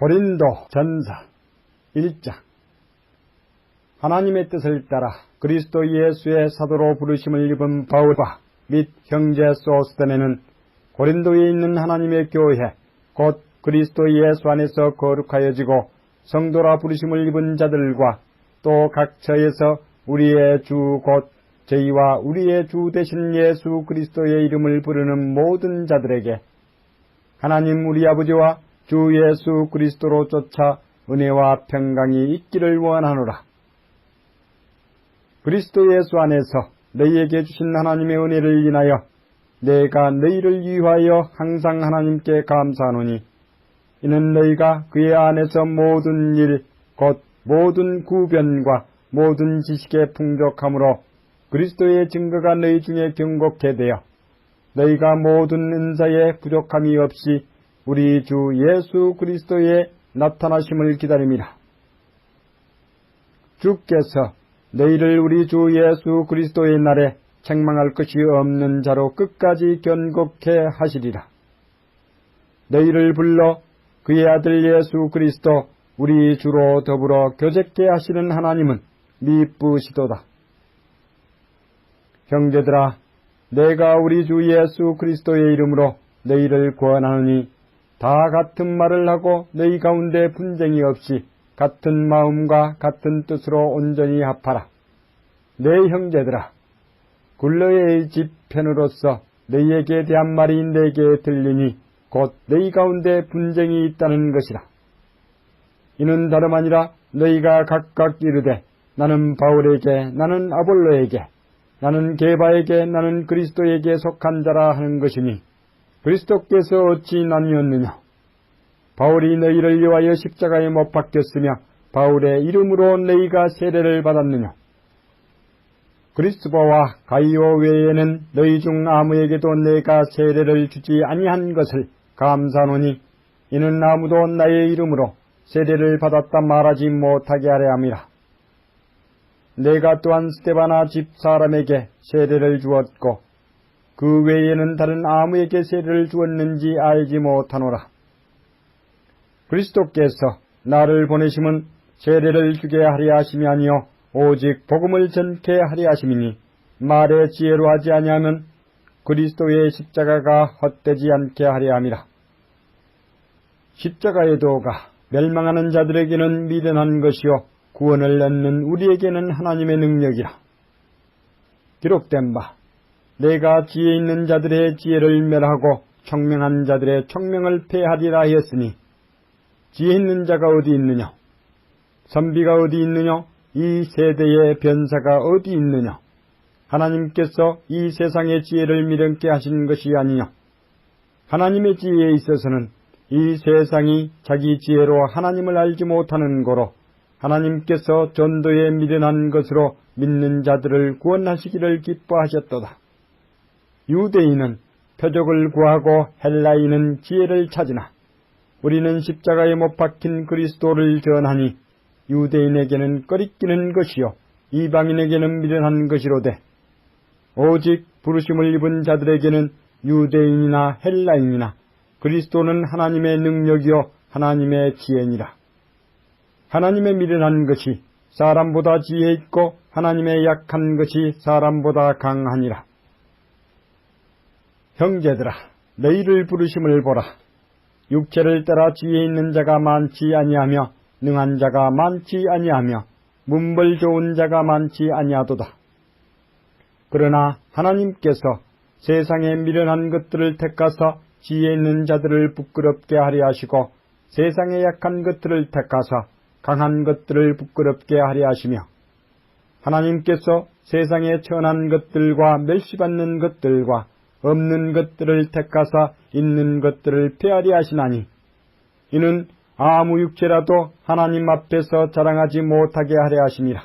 고린도 전서 1장. 하나님의 뜻을 따라 그리스도 예수의 사도로 부르심을 입은 바울과 및 형제 소스데네는 고린도에 있는 하나님의 교회 곧 그리스도 예수 안에서 거룩하여지고 성도라 부르심을 입은 자들과 또 각 처에서 우리의 주 곧 저희와 우리의 주 되신 예수 그리스도의 이름을 부르는 모든 자들에게 하나님 우리 아버지와 주 예수 그리스도로 쫓아 은혜와 평강이 있기를 원하노라. 그리스도 예수 안에서 너희에게 주신 하나님의 은혜를 인하여 내가 너희를 위하여 항상 하나님께 감사하노니 이는 너희가 그의 안에서 모든 일 곧 모든 구변과 모든 지식의 풍족함으로 그리스도의 증거가 너희 중에 경곡해 되어 너희가 모든 은사에 부족함이 없이 우리 주 예수 그리스도의 나타나심을 기다림이라. 주께서 너희를 우리 주 예수 그리스도의 날에 책망할 것이 없는 자로 끝까지 견고케 하시리라. 너희를 불러 그의 아들 예수 그리스도 우리 주로 더불어 교제케 하시는 하나님은 미쁘시도다. 형제들아, 내가 우리 주 예수 그리스도의 이름으로 너희를 권하노니 다 같은 말을 하고 너희 가운데 분쟁이 없이 같은 마음과 같은 뜻으로 온전히 합하라. 내 형제들아, 굴러의 집 편으로서 너희에게 대한 말이 내게 들리니 곧 너희 가운데 분쟁이 있다는 것이라. 이는 다름 아니라 너희가 각각 이르되 나는 바울에게, 나는 아볼로에게, 나는 게바에게, 나는 그리스도에게 속한 자라 하는 것이니 그리스도께서 어찌 나뉘었느냐? 바울이 너희를 위하여 십자가에 못 박혔으며 바울의 이름으로 너희가 세례를 받았느냐? 그리스도와 가이오 외에는 너희 중 아무에게도 내가 세례를 주지 아니한 것을 감사하노니 이는 아무도 나의 이름으로 세례를 받았다 말하지 못하게 하려 함이라. 내가 또한 스데바나 집 사람에게 세례를 주었고 그 외에는 다른 아무에게 세례를 주었는지 알지 못하노라. 그리스도께서 나를 보내심은 세례를 주게 하려 하심이 아니요 오직 복음을 전케 하려 하심이니 말의 지혜로 하지 아니하면 그리스도의 십자가가 헛되지 않게 하려 함이라. 십자가의 도가 멸망하는 자들에게는 미련한 것이요 구원을 얻는 우리에게는 하나님의 능력이라. 기록된 바 내가 지혜 있는 자들의 지혜를 멸하고 총명한 자들의 총명을 폐하리라 하였으니 지혜 있는 자가 어디 있느냐? 선비가 어디 있느냐? 이 세대의 변사가 어디 있느냐? 하나님께서 이 세상의 지혜를 미련케 하신 것이 아니냐? 하나님의 지혜에 있어서는 이 세상이 자기 지혜로 하나님을 알지 못하는 고로 하나님께서 전도에 미련한 것으로 믿는 자들을 구원하시기를 기뻐하셨도다. 유대인은 표적을 구하고 헬라인은 지혜를 찾으나 우리는 십자가에 못 박힌 그리스도를 전하니 유대인에게는 꺼리끼는 것이요 이방인에게는 미련한 것이로되 오직 부르심을 입은 자들에게는 유대인이나 헬라인이나 그리스도는 하나님의 능력이요 하나님의 지혜니라. 하나님의 미련한 것이 사람보다 지혜 있고 하나님의 약한 것이 사람보다 강하니라. 형제들아, 너희를 부르심을 보라. 육체를 따라 지혜 있는 자가 많지 아니하며 능한 자가 많지 아니하며 문벌 좋은 자가 많지 아니하도다. 그러나 하나님께서 세상의 미련한 것들을 택하사 지혜 있는 자들을 부끄럽게 하려 하시고 세상의 약한 것들을 택하사 강한 것들을 부끄럽게 하려 하시며 하나님께서 세상의 천한 것들과 멸시받는 것들과 없는 것들을 택하사 있는 것들을 폐하려 하시나니 이는 아무 육체라도 하나님 앞에서 자랑하지 못하게 하려 하심이라.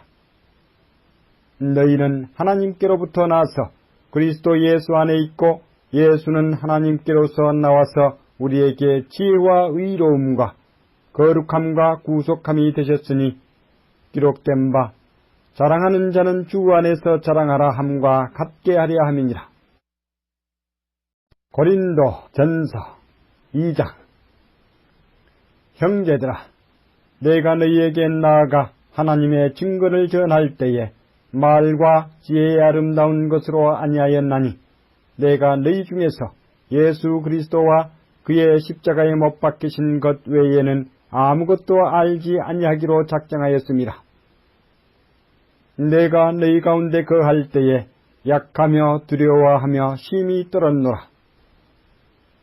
너희는 하나님께로부터 나서 그리스도 예수 안에 있고 예수는 하나님께로서 나와서 우리에게 지혜와 의로움과 거룩함과 구속함이 되셨으니 기록된 바 자랑하는 자는 주 안에서 자랑하라 함과 같게 하려 함이니라. 고린도 전서 2장. 형제들아, 내가 너희에게 나아가 하나님의 증거를 전할 때에 말과 지혜의 아름다운 것으로 아니하였나니 내가 너희 중에서 예수 그리스도와 그의 십자가에 못 박히신 것 외에는 아무것도 알지 아니하기로 작정하였습니다. 내가 너희 가운데 거할 때에 약하며 두려워하며 심히 떨었노라.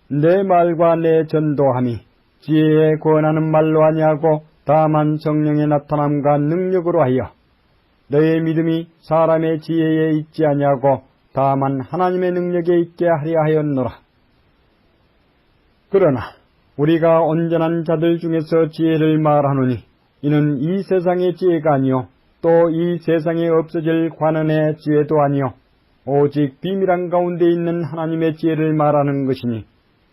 내 말과 내 전도함이 지혜에 권하는 말로 아니하고 다만 성령의 나타남과 능력으로 하여 너의 믿음이 사람의 지혜에 있지 아니하고 다만 하나님의 능력에 있게 하려 하였노라. 그러나 우리가 온전한 자들 중에서 지혜를 말하노니 이는 이 세상의 지혜가 아니요 또 이 세상에 없어질 관원의 지혜도 아니요 오직 비밀한 가운데 있는 하나님의 지혜를 말하는 것이니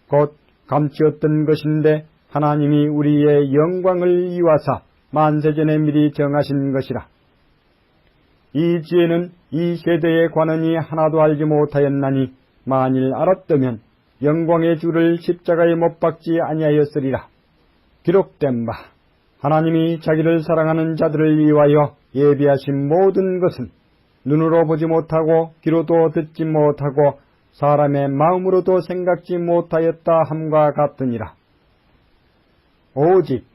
곧 감추었던 것인데 하나님이 우리의 영광을 이와사 만세전에 미리 정하신 것이라. 이 지혜는 이 세대의 관원이 하나도 알지 못하였나니 만일 알았다면 영광의 주를 십자가에 못 박지 아니하였으리라. 기록된 바 하나님이 자기를 사랑하는 자들을 위하여 예비하신 모든 것은 눈으로 보지 못하고 귀로도 듣지 못하고 사람의 마음으로도 생각지 못하였다 함과 같으니라. 오직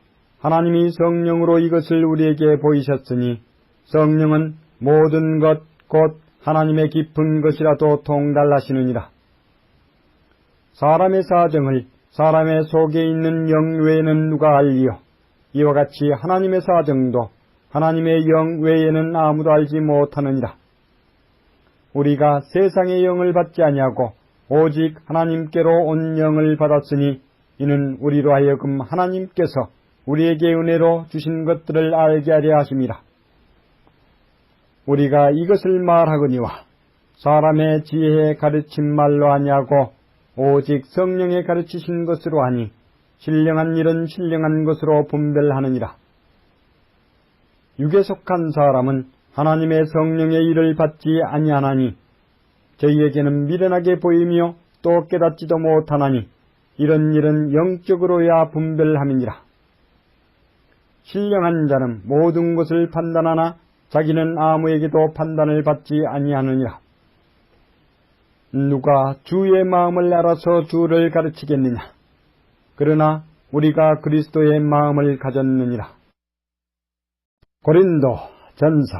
하나님이 성령으로 이것을 우리에게 보이셨으니 성령은 모든 것 곧 하나님의 깊은 것이라도 통달하시느니라. 사람의 사정을 사람의 속에 있는 영 외에는 누가 알리요? 이와 같이 하나님의 사정도 하나님의 영 외에는 아무도 알지 못하느니라. 우리가 세상의 영을 받지 아니하고 오직 하나님께로 온 영을 받았으니 이는 우리로 하여금 하나님께서 우리에게 은혜로 주신 것들을 알게 하려 하심이라. 우리가 이것을 말하거니와 사람의 지혜에 가르친 말로 아니하고 오직 성령에 가르치신 것으로 하니 신령한 일은 신령한 것으로 분별하느니라. 육에 속한 사람은 하나님의 성령의 일을 받지 아니하나니 저희에게는 미련하게 보이며 또 깨닫지도 못하나니 이런 일은 영적으로야 분별함이니라. 신령한 자는 모든 것을 판단하나 자기는 아무에게도 판단을 받지 아니하느니라. 누가 주의 마음을 알아서 주를 가르치겠느냐? 그러나 우리가 그리스도의 마음을 가졌느니라. 고린도 전서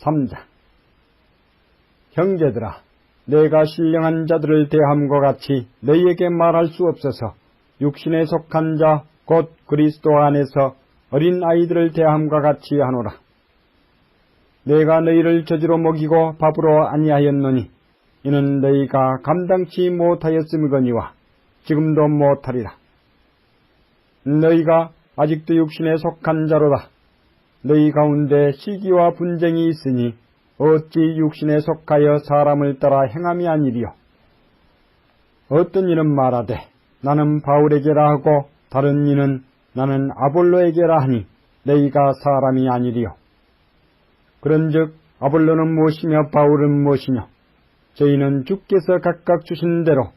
3장. 형제들아, 내가 신령한 자들을 대함과 같이 너희에게 말할 수 없어서 육신에 속한 자 곧 그리스도 안에서 어린 아이들을 대함과 같이 하노라. 내가 너희를 저지로 먹이고 밥으로 아니하였노니 이는 너희가 감당치 못하였음이거니와 지금도 못하리라. 너희가 아직도 육신에 속한 자로다. 너희 가운데 시기와 분쟁이 있으니 어찌 육신에 속하여 사람을 따라 행함이 아니리요. 어떤 이는 말하되 나는 바울에게라 하고 다른 이는 나는 아볼로에게라 하니 너희가 사람이 아니리요. 그런즉 아볼로는 무엇이며 바울은 무엇이냐? 저희는 주께서 각각 주신 대로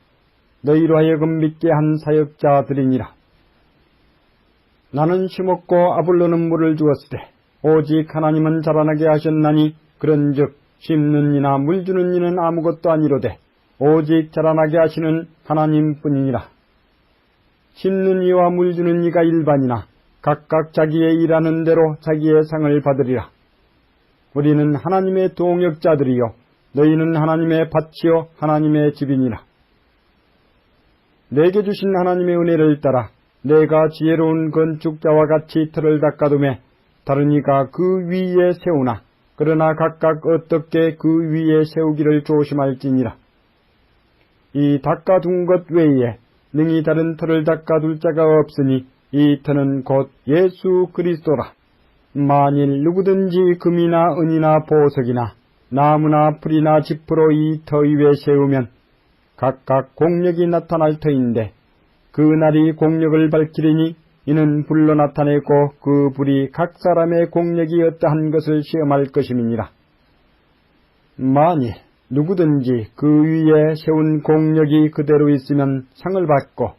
너희로 하여금 믿게 한 사역자들이니라. 나는 심었고 아볼로는 물을 주었으되 오직 하나님은 자라나게 하셨나니 그런즉 심는 이나 물 주는 이는 아무것도 아니로되 오직 자라나게 하시는 하나님뿐이니라. 심는 이와 물 주는 이가 일반이나 각각 자기의 일하는 대로 자기의 상을 받으리라. 우리는 하나님의 동역자들이요 너희는 하나님의 밭이요 하나님의 집이니라. 내게 주신 하나님의 은혜를 따라 내가 지혜로운 건축자와 같이 틀을 닦아두매 다른 이가 그 위에 세우나 그러나 각각 어떻게 그 위에 세우기를 조심할지니라. 이 닦아둔 것 외에 능히 다른 틀을 닦아둘 자가 없으니 이 터는 곧 예수 그리스도라. 만일 누구든지 금이나 은이나 보석이나 나무나 풀이나 짚으로 이 터 위에 세우면 각각 공력이 나타날 터인데 그 날이 공력을 밝히리니 이는 불로 나타내고 그 불이 각 사람의 공력이 어떠한 것을 시험할 것임이니라. 만일 누구든지 그 위에 세운 공력이 그대로 있으면 상을 받고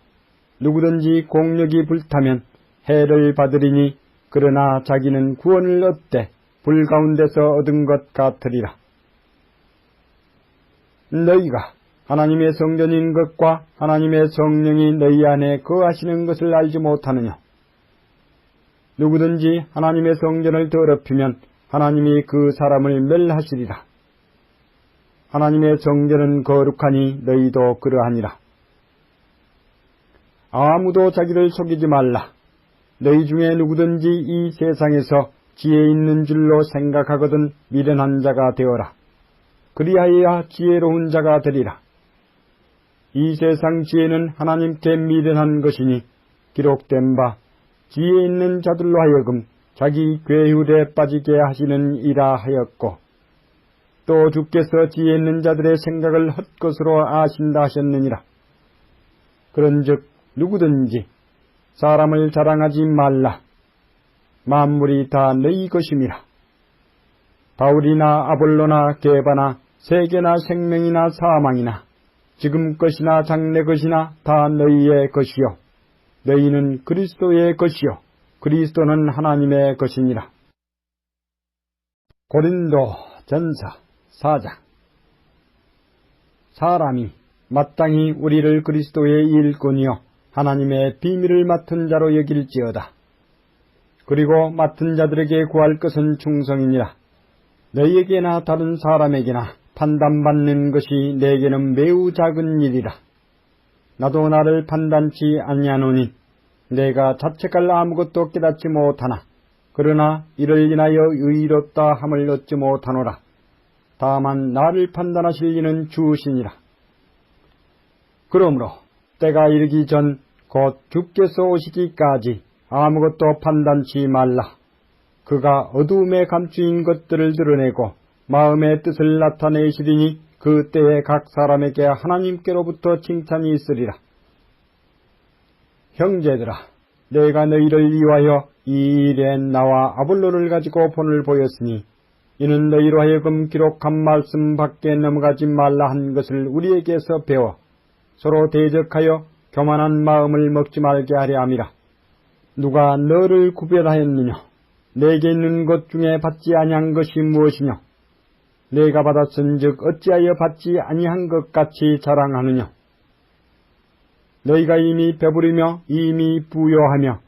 누구든지 공력이 불타면 해를 받으리니 그러나 자기는 구원을 얻되 불 가운데서 얻은 것 같으리라. 너희가 하나님의 성전인 것과 하나님의 성령이 너희 안에 거하시는 것을 알지 못하느냐? 누구든지 하나님의 성전을 더럽히면 하나님이 그 사람을 멸하시리라. 하나님의 성전은 거룩하니 너희도 그러하니라. 아무도 자기를 속이지 말라. 너희 중에 누구든지 이 세상에서 지혜 있는 줄로 생각하거든 미련한 자가 되어라. 그리하여야 지혜로운 자가 되리라. 이 세상 지혜는 하나님께 미련한 것이니 기록된 바 지혜 있는 자들로 하여금 자기 괴휼에 빠지게 하시는 이라 하였고, 또 주께서 지혜 있는 자들의 생각을 헛것으로 아신다 하셨느니라. 그런즉 누구든지 사람을 자랑하지 말라. 만물이 다 너희 것임이라. 바울이나 아볼로나 게바나 세계나 생명이나 사망이나 지금 것이나 장래 것이나 다 너희의 것이요 너희는 그리스도의 것이요 그리스도는 하나님의 것이니라. 고린도 전서 4장. 사람이 마땅히 우리를 그리스도의 일꾼이요 하나님의 비밀을 맡은 자로 여길지어다. 그리고 맡은 자들에게 구할 것은 충성이니라. 너희에게나 다른 사람에게나 판단받는 것이 내게는 매우 작은 일이라. 나도 나를 판단치 아니하노니 내가 자책할 아무것도 깨닫지 못하나 그러나 이를 인하여 의롭다 함을 얻지 못하노라. 다만 나를 판단하실 이는 주시니라. 그러므로 때가 이르기 전 곧 주께서 오시기까지 아무것도 판단치 말라. 그가 어두움에 감추인 것들을 드러내고 마음의 뜻을 나타내시리니 그 때에 각 사람에게 하나님께로부터 칭찬이 있으리라. 형제들아, 내가 너희를 위하여 이 일에 나와 아볼로를 가지고 본을 보였으니 이는 너희로 하여금 기록한 말씀 밖에 넘어가지 말라 한 것을 우리에게서 배워 서로 대적하여 교만한 마음을 먹지 말게 하려 함이라. 누가 너를 구별하였느냐? 내게 있는 것 중에 받지 아니한 것이 무엇이냐? 내가 받았은즉 어찌하여 받지 아니한 것 같이 자랑하느냐? 너희가 이미 배부르며 이미 부요하며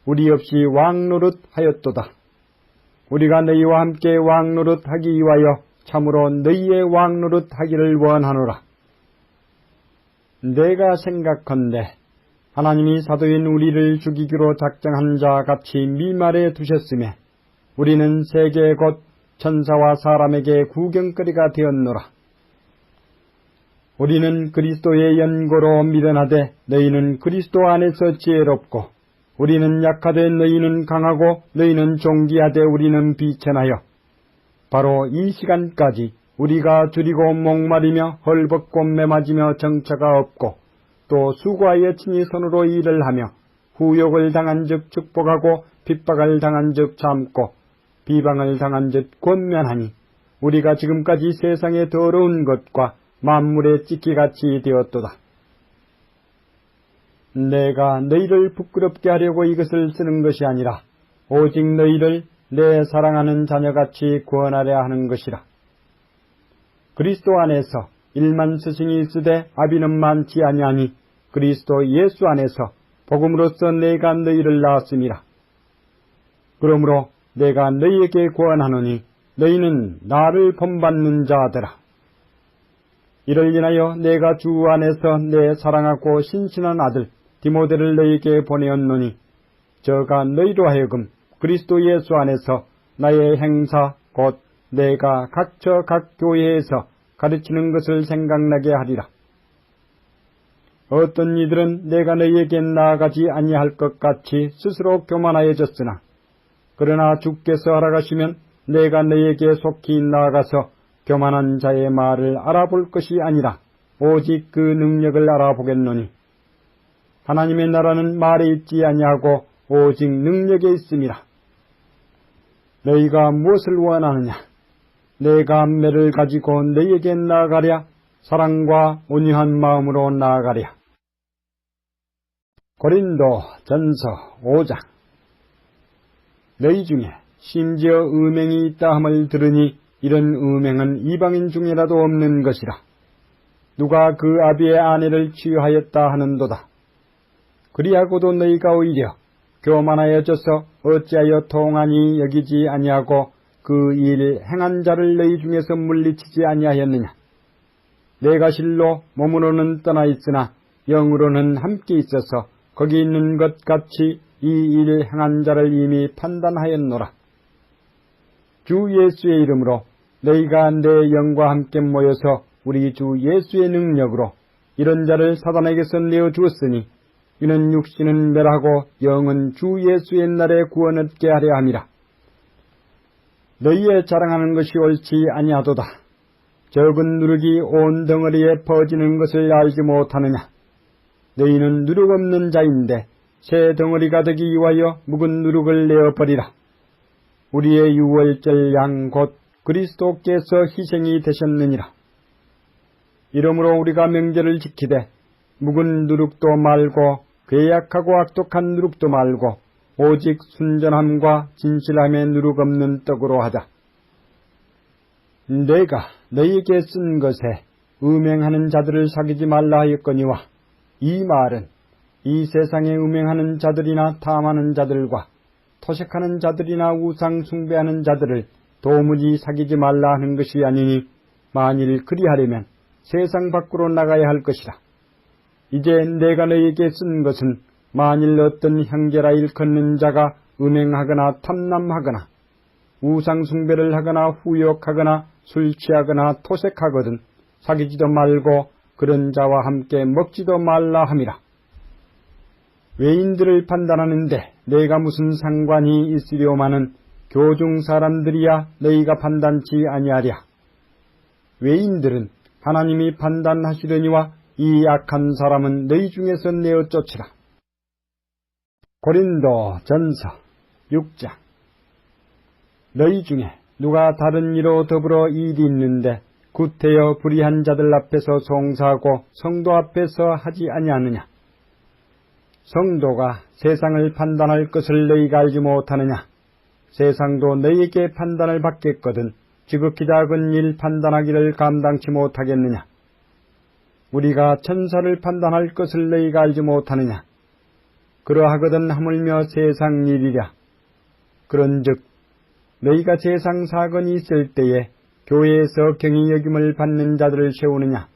우리 없이 왕노릇 하였도다. 우리가 너희와 함께 왕노릇 하기 위하여 참으로 너희의 왕노릇 하기를 원하노라. 내가 생각컨대 하나님이 사도인 우리를 죽이기로 작정한 자 같이 미말에 두셨으며 우리는 세계 곧 천사와 사람에게 구경거리가 되었노라. 우리는 그리스도의 연고로 미련하되 너희는 그리스도 안에서 지혜롭고 우리는 약하되 너희는 강하고 너희는 존귀하되 우리는 비천하여 바로 이 시간까지 우리가 줄이고 목마르며 헐벗고 매맞으며 정처가 없고 또 수고하여 친히 손으로 일을 하며 후욕을 당한 즉 축복하고 핍박을 당한 즉 참고 비방을 당한 즉 권면하니 우리가 지금까지 세상의 더러운 것과 만물의 찢기같이 되었도다. 내가 너희를 부끄럽게 하려고 이것을 쓰는 것이 아니라 오직 너희를 내 사랑하는 자녀같이 구원하려 하는 것이라. 그리스도 안에서 일만 스승이 있으되 아비는 많지 아니하니 그리스도 예수 안에서 복음으로써 내가 너희를 낳았음이라. 그러므로 내가 너희에게 구원하노니 너희는 나를 본받는 자들아. 이를 인하여 내가 주 안에서 내 사랑하고 신신한 아들 디모데를 너희에게 보내었노니 저가 너희로 하여금 그리스도 예수 안에서 나의 행사 곧 내가 각처 각 교회에서 가르치는 것을 생각나게 하리라. 어떤 이들은 내가 너희에게 나아가지 아니할 것 같이 스스로 교만하여졌으나 그러나 주께서 허락하시면 내가 너희에게 속히 나아가서 교만한 자의 말을 알아볼 것이 아니라 오직 그 능력을 알아보겠노니 하나님의 나라는 말에 있지 아니하고 오직 능력에 있음이라. 너희가 무엇을 원하느냐? 내 감매를 가지고 너희에게 나아가랴? 사랑과 온유한 마음으로 나아가랴? 고린도 전서 5장. 너희 중에 심지어 음행이 있다 함을 들으니 이런 음행은 이방인 중에라도 없는 것이라. 누가 그 아비의 아내를 취하였다 하는도다. 그리하고도 너희가 오히려 교만하여져서 어찌하여 통하니 여기지 아니하고 그 일 행한 자를 너희 중에서 물리치지 아니하였느냐. 내가 실로 몸으로는 떠나 있으나 영으로는 함께 있어서 거기 있는 것 같이 이 일 행한 자를 이미 판단하였노라. 주 예수의 이름으로 너희가 내 영과 함께 모여서 우리 주 예수의 능력으로 이런 자를 사단에게서 내어주었으니 이는 육신은 멸하고 영은 주 예수의 날에 구원 얻게 하려 함이라. 너희의 자랑하는 것이 옳지 아니하도다. 적은 누룩이 온 덩어리에 퍼지는 것을 알지 못하느냐. 너희는 누룩 없는 자인데 새 덩어리가 되기 위하여 묵은 누룩을 내어버리라. 우리의 유월절 양 곧 그리스도께서 희생이 되셨느니라. 이러므로 우리가 명절을 지키되 묵은 누룩도 말고 괴약하고 악독한 누룩도 말고 오직 순전함과 진실함의 누룩 없는 떡으로 하자. 내가 너희에게 쓴 것에 음행하는 자들을 사귀지 말라 하였거니와 이 말은 이 세상에 음행하는 자들이나 탐하는 자들과 토색하는 자들이나 우상 숭배하는 자들을 도무지 사귀지 말라 하는 것이 아니니 만일 그리하려면 세상 밖으로 나가야 할 것이라. 이제 내가 너희에게 쓴 것은 만일 어떤 형제라 일컫는 자가 음행하거나 탐남하거나 우상 숭배를 하거나 후욕하거나 술 취하거나 토색하거든 사귀지도 말고 그런 자와 함께 먹지도 말라 함이라. 외인들을 판단하는데 내가 무슨 상관이 있으려마는 교중 사람들이야 너희가 판단치 아니하랴. 외인들은 하나님이 판단하시려니와 이 악한 사람은 너희 중에서 내어 쫓으라. 고린도 전서 6장. 너희 중에 누가 다른 이로 더불어 일이 있는데 구태여 불의한 자들 앞에서 송사하고 성도 앞에서 하지 아니하느냐. 성도가 세상을 판단할 것을 너희가 알지 못하느냐. 세상도 너희에게 판단을 받겠거든 지극히 작은 일 판단하기를 감당치 못하겠느냐. 우리가 천사를 판단할 것을 너희가 알지 못하느냐. 그러하거든 하물며 세상 일이랴. 그런즉 너희가 세상 사건이 있을 때에 교회에서 경히 여김을 받는 자들을 세우느냐.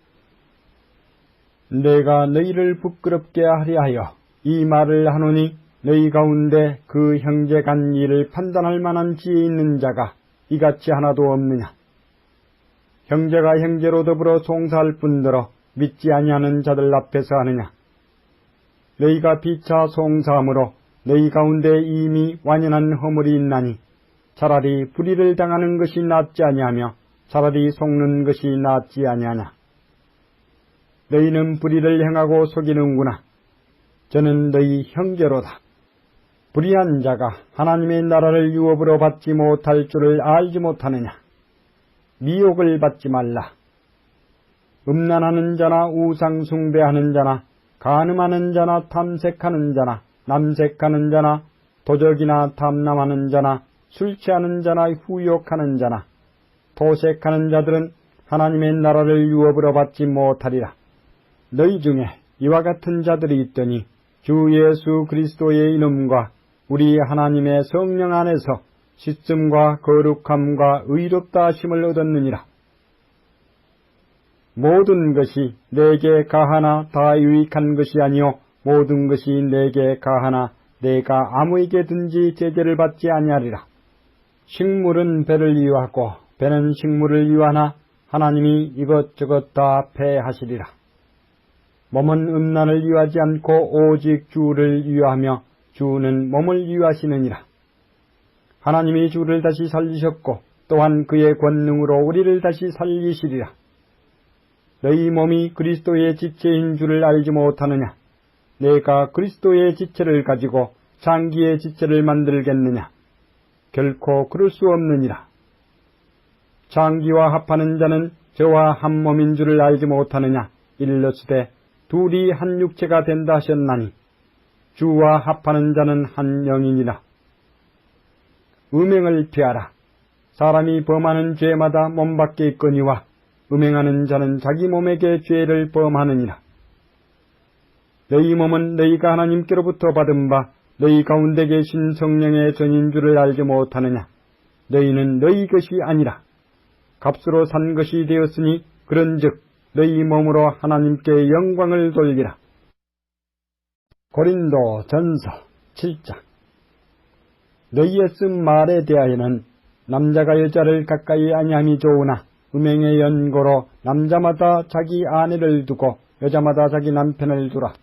내가 너희를 부끄럽게 하려 하여 이 말을 하노니 너희 가운데 그 형제 간 일을 판단할 만한 지혜 있는 자가 이같이 하나도 없느냐. 형제가 형제로 더불어 송사할 뿐더러 믿지 아니하는 자들 앞에서 하느냐. 너희가 피차 송사함으로 너희 가운데 이미 완연한 허물이 있나니 차라리 불의를 당하는 것이 낫지 아니하며 차라리 속는 것이 낫지 아니하냐. 너희는 불의를 행하고 속이는구나. 저는 너희 형제로다. 불의한 자가 하나님의 나라를 유업으로 받지 못할 줄을 알지 못하느냐. 미혹을 받지 말라. 음란하는 자나 우상 숭배하는 자나 간음하는 자나 탐색하는 자나 남색하는 자나 도적이나 탐남하는 자나 술 취하는 자나 후욕하는 자나 토색하는 자들은 하나님의 나라를 유업으로 받지 못하리라. 너희 중에 이와 같은 자들이 있더니 주 예수 그리스도의 이름과 우리 하나님의 성령 안에서 씻음과 거룩함과 의롭다 하심을 얻었느니라. 모든 것이 내게 가하나 다 유익한 것이 아니요 모든 것이 내게 가하나 내가 아무에게든지 제재를 받지 아니하리라. 식물은 배를 이유하고 배는 식물을 이유하나 하나님이 이것저것 다 패하시리라. 몸은 음란을 이유하지 않고 오직 주를 이유하며 주는 몸을 이유하시느니라. 하나님이 주를 다시 살리셨고 또한 그의 권능으로 우리를 다시 살리시리라. 너희 몸이 그리스도의 지체인 줄을 알지 못하느냐. 내가 그리스도의 지체를 가지고 장기의 지체를 만들겠느냐. 결코 그럴 수 없느니라. 장기와 합하는 자는 저와 한 몸인 줄을 알지 못하느냐. 일러스되 둘이 한 육체가 된다 하셨나니 주와 합하는 자는 한 영이니라. 음행을 피하라. 사람이 범하는 죄마다 몸 밖에 있거니와 음행하는 자는 자기 몸에게 죄를 범하느니라. 너희 몸은 너희가 하나님께로부터 받은 바 너희 가운데 계신 성령의 전인 줄을 알지 못하느냐. 너희는 너희 것이 아니라 값으로 산 것이 되었으니 그런즉 너희 몸으로 하나님께 영광을 돌리라. 고린도 전서 7장. 너희의 쓴 말에 대하여는 남자가 여자를 가까이 아니함이 좋으나 음행의 연고로 남자마다 자기 아내를 두고 여자마다 자기 남편을 두라.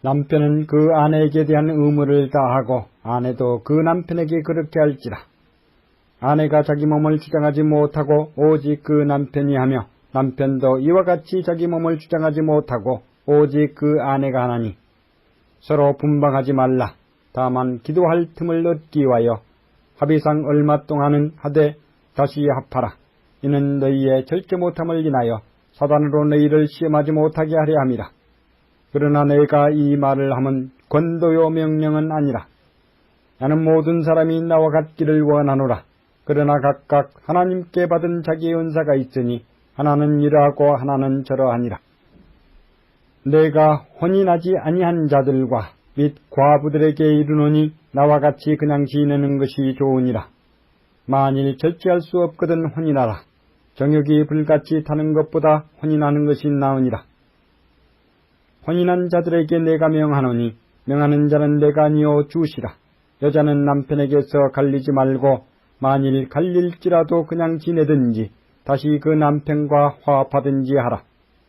남편은 그 아내에게 대한 의무를 다하고 아내도 그 남편에게 그렇게 할지라. 아내가 자기 몸을 주장하지 못하고 오직 그 남편이 하며 남편도 이와 같이 자기 몸을 주장하지 못하고 오직 그 아내가 하나니 서로 분방하지 말라. 다만 기도할 틈을 얻기 위하여 합의상 얼마 동안은 하되 다시 합하라. 이는 너희의 절제 못함을 인하여 사단으로 너희를 시험하지 못하게 하려 함이라. 그러나 내가 이 말을 하면 권도요 명령은 아니라. 나는 모든 사람이 나와 같기를 원하노라. 그러나 각각 하나님께 받은 자기의 은사가 있으니 하나는 이러하고 하나는 저러하니라. 내가 혼인하지 아니한 자들과 및 과부들에게 이르노니 나와 같이 그냥 지내는 것이 좋으니라. 만일 절제할 수 없거든 혼인하라. 정욕이 불같이 타는 것보다 혼인하는 것이 나으니라. 혼인한 자들에게 내가 명하노니 명하는 자는 내가 아니요 주시라. 여자는 남편에게서 갈리지 말고 만일 갈릴지라도 그냥 지내든지 다시 그 남편과 화합하든지 하라.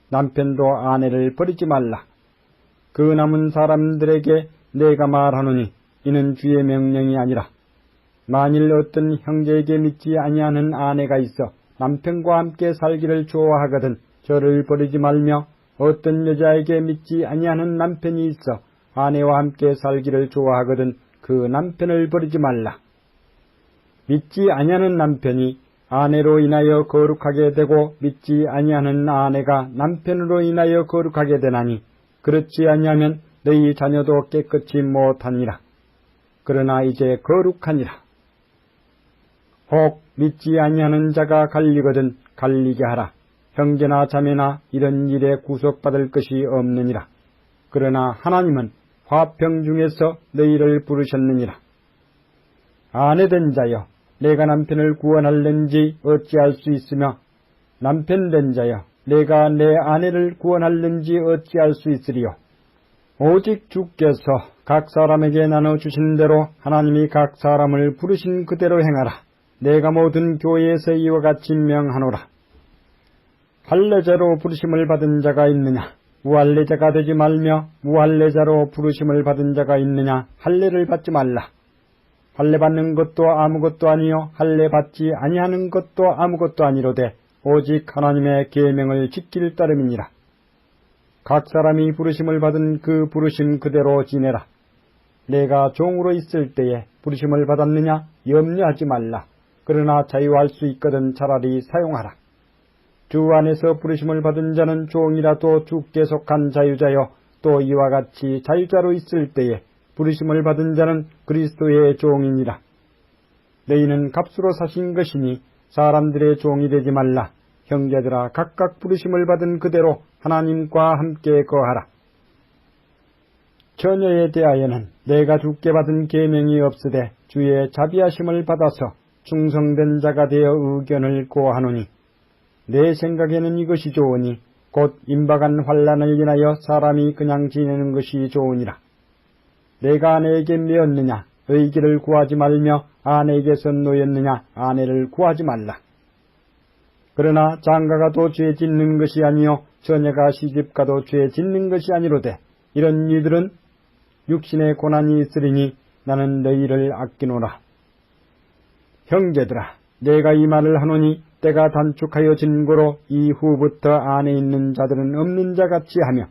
남편도 아내를 버리지 말라. 그 남은 사람들에게 내가 말하노니 이는 주의 명령이 아니라. 만일 어떤 형제에게 믿지 아니하는 아내가 있어 남편과 함께 살기를 좋아하거든 저를 버리지 말며 어떤 여자에게 믿지 아니하는 남편이 있어 아내와 함께 살기를 좋아하거든 그 남편을 버리지 말라. 믿지 아니하는 남편이 아내로 인하여 거룩하게 되고 믿지 아니하는 아내가 남편으로 인하여 거룩하게 되나니 그렇지 아니하면 너희 자녀도 깨끗이 못하니라. 그러나 이제 거룩하니라. 혹 믿지 아니하는 자가 갈리거든 갈리게 하라. 형제나 자매나 이런 일에 구속받을 것이 없느니라. 그러나 하나님은 화평 중에서 너희를 부르셨느니라. 아내된 자여 내가 남편을 구원할는지 어찌할 수 있으며 남편된 자여 내가 내 아내를 구원할는지 어찌할 수 있으리요. 오직 주께서 각 사람에게 나눠주신 대로 하나님이 각 사람을 부르신 그대로 행하라. 내가 모든 교회에서 이와 같이 명하노라. 할례자로 부르심을 받은 자가 있느냐? 무할례자가 되지 말며 무할례자로 부르심을 받은 자가 있느냐? 할례를 받지 말라. 할례 받는 것도 아무것도 아니요 할례 받지 아니하는 것도 아무것도 아니로되 오직 하나님의 계명을 지킬 따름이니라. 각 사람이 부르심을 받은 그 부르심 그대로 지내라. 내가 종으로 있을 때에 부르심을 받았느냐 염려하지 말라. 그러나 자유할 수 있거든 차라리 사용하라. 주 안에서 부르심을 받은 자는 종이라도 주께 속한 자유자여 또 이와 같이 자유자로 있을 때에 부르심을 받은 자는 그리스도의 종이니라. 너희는 값으로 사신 것이니 사람들의 종이 되지 말라. 형제들아 각각 부르심을 받은 그대로 하나님과 함께 거하라. 처녀에 대하여는 내가 주께 받은 계명이 없으되 주의 자비하심을 받아서 충성된 자가 되어 의견을 고하노니 내 생각에는 이것이 좋으니 곧 임박한 환난을 인하여 사람이 그냥 지내는 것이 좋으니라. 내가 아내에게 매었느냐 의기를 구하지 말며 아내에게서 놓였느냐 아내를 구하지 말라. 그러나 장가가도 죄 짓는 것이 아니요 처녀가 시집가도 죄 짓는 것이 아니로되 이런 이들은 육신의 고난이 있으리니 나는 너희를 아끼노라. 형제들아 내가 이 말을 하노니 때가 단축하여 진고로 이후부터 안에 있는 자들은 없는 자같이 하며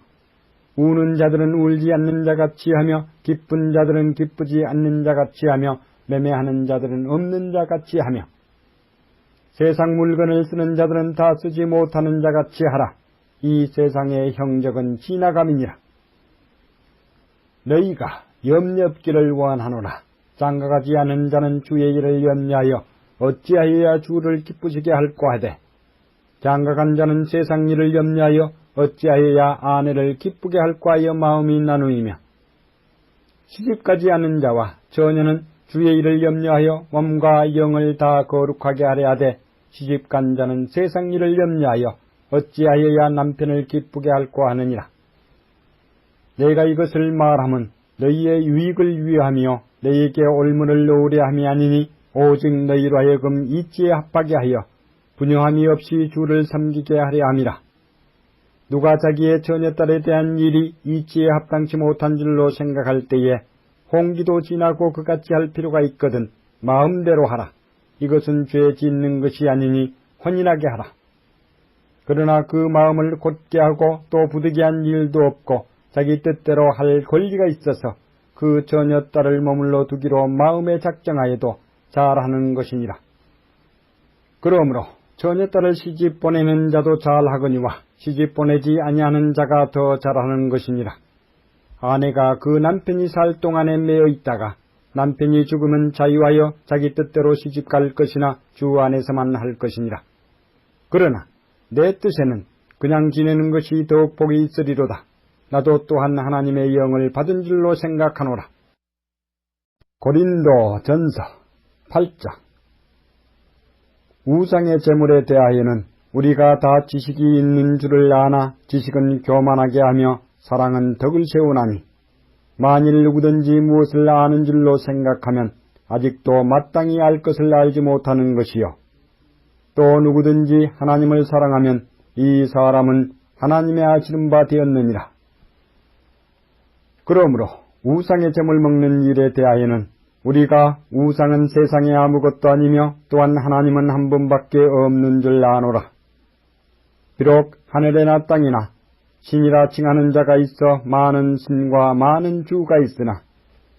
우는 자들은 울지 않는 자같이 하며 기쁜 자들은 기쁘지 않는 자같이 하며 매매하는 자들은 없는 자같이 하며 세상 물건을 쓰는 자들은 다 쓰지 못하는 자같이 하라. 이 세상의 형적은 지나감이니라. 너희가 염려 없기를 원하노라. 장가가지 않은 자는 주의 일을 염려하여 어찌하여야 주를 기쁘시게 할꼬 하되, 장가간 자는 세상 일을 염려하여 어찌하여야 아내를 기쁘게 할꼬 하여 마음이 나누이며, 시집가지 않은 자와 처녀는 주의 일을 염려하여 몸과 영을 다 거룩하게 하려 하되, 시집간 자는 세상 일을 염려하여 어찌하여야 남편을 기쁘게 할꼬 하느니라. 내가 이것을 말함은 너희의 유익을 위하며 너희에게 올무를 놓으려 함이 아니니, 오직 너희로 하여금 이치에 합하게 하여 분유함이 없이 주를 섬기게 하려 함이라. 누가 자기의 처녀딸에 대한 일이 이치에 합당치 못한 줄로 생각할 때에 홍기도 지나고 그같이 할 필요가 있거든 마음대로 하라. 이것은 죄 짓는 것이 아니니 혼인하게 하라. 그러나 그 마음을 곧게 하고 또 부득이한 일도 없고 자기 뜻대로 할 권리가 있어서 그 처녀딸을 머물러 두기로 마음에 작정하여도 잘하는 것이니라. 그러므로 처녀딸을 시집 보내는 자도 잘하거니와 시집 보내지 아니하는 자가 더 잘하는 것이니라. 아내가 그 남편이 살 동안에 매여 있다가 남편이 죽으면 자유하여 자기 뜻대로 시집갈 것이나 주 안에서만 할 것이니라. 그러나 내 뜻에는 그냥 지내는 것이 더욱 복이 있으리로다. 나도 또한 하나님의 영을 받은 줄로 생각하노라. 고린도 전서 8장. 우상의 제물에 대하여는 우리가 다 지식이 있는 줄을 아나 지식은 교만하게 하며 사랑은 덕을 세우나니, 만일 누구든지 무엇을 아는 줄로 생각하면 아직도 마땅히 알 것을 알지 못하는 것이요. 또 누구든지 하나님을 사랑하면 이 사람은 하나님의 아시는 바 되었느니라. 그러므로 우상의 제물 먹는 일에 대하여는 우리가 우상은 세상에 아무것도 아니며 또한 하나님은 한 분밖에 없는 줄 아노라. 비록 하늘이나 땅이나 신이라 칭하는 자가 있어 많은 신과 많은 주가 있으나,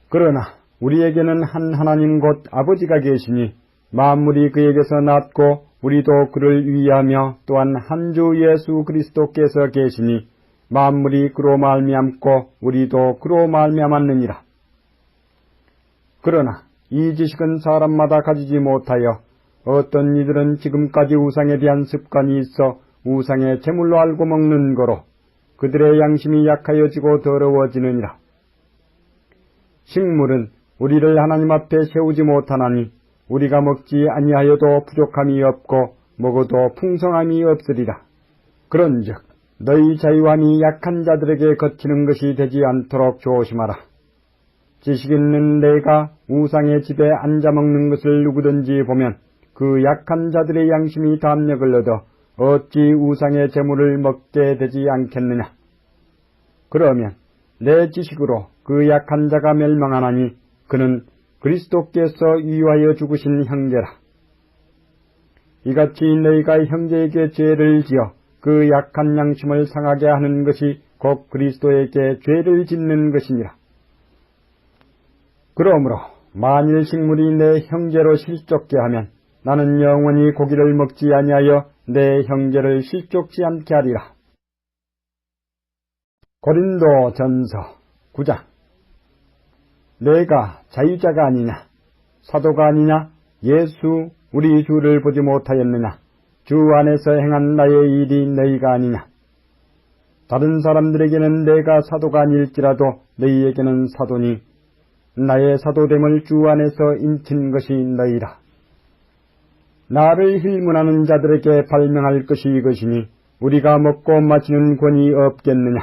그러나 우리에게는 한 하나님 곧 아버지가 계시니 만물이 그에게서 났고 우리도 그를 위하며 또한 한 주 예수 그리스도께서 계시니 만물이 그로 말미암고 우리도 그로 말미암았느니라. 그러나 이 지식은 사람마다 가지지 못하여 어떤 이들은 지금까지 우상에 대한 습관이 있어 우상의 제물로 알고 먹는 거로 그들의 양심이 약하여지고 더러워지느니라. 식물은 우리를 하나님 앞에 세우지 못하나니 우리가 먹지 아니하여도 부족함이 없고 먹어도 풍성함이 없으리라. 그런즉 너희 자유함이 약한 자들에게 거치는 것이 되지 않도록 조심하라. 지식 있는 내가 우상의 집에 앉아 먹는 것을 누구든지 보면 그 약한 자들의 양심이 담력을 얻어 어찌 우상의 제물을 먹게 되지 않겠느냐. 그러면 내 지식으로 그 약한 자가 멸망하나니 그는 그리스도께서 위하여 죽으신 형제라. 이같이 너희가 형제에게 죄를 지어 그 약한 양심을 상하게 하는 것이 곧 그리스도에게 죄를 짓는 것이니라. 그러므로 만일 식물이 내 형제로 실족게 하면 나는 영원히 고기를 먹지 아니하여 내 형제를 실족지 않게 하리라. 고린도 전서 9장. 내가 자유자가 아니냐, 사도가 아니냐, 예수 우리 주를 보지 못하였느냐, 주 안에서 행한 나의 일이 너희가 아니냐. 다른 사람들에게는 내가 사도가 아닐지라도 너희에게는 사도니 나의 사도됨을 주 안에서 인친 것이 너희라. 나를 힐문하는 자들에게 발명할 것이 이것이니 우리가 먹고 마시는 권이 없겠느냐.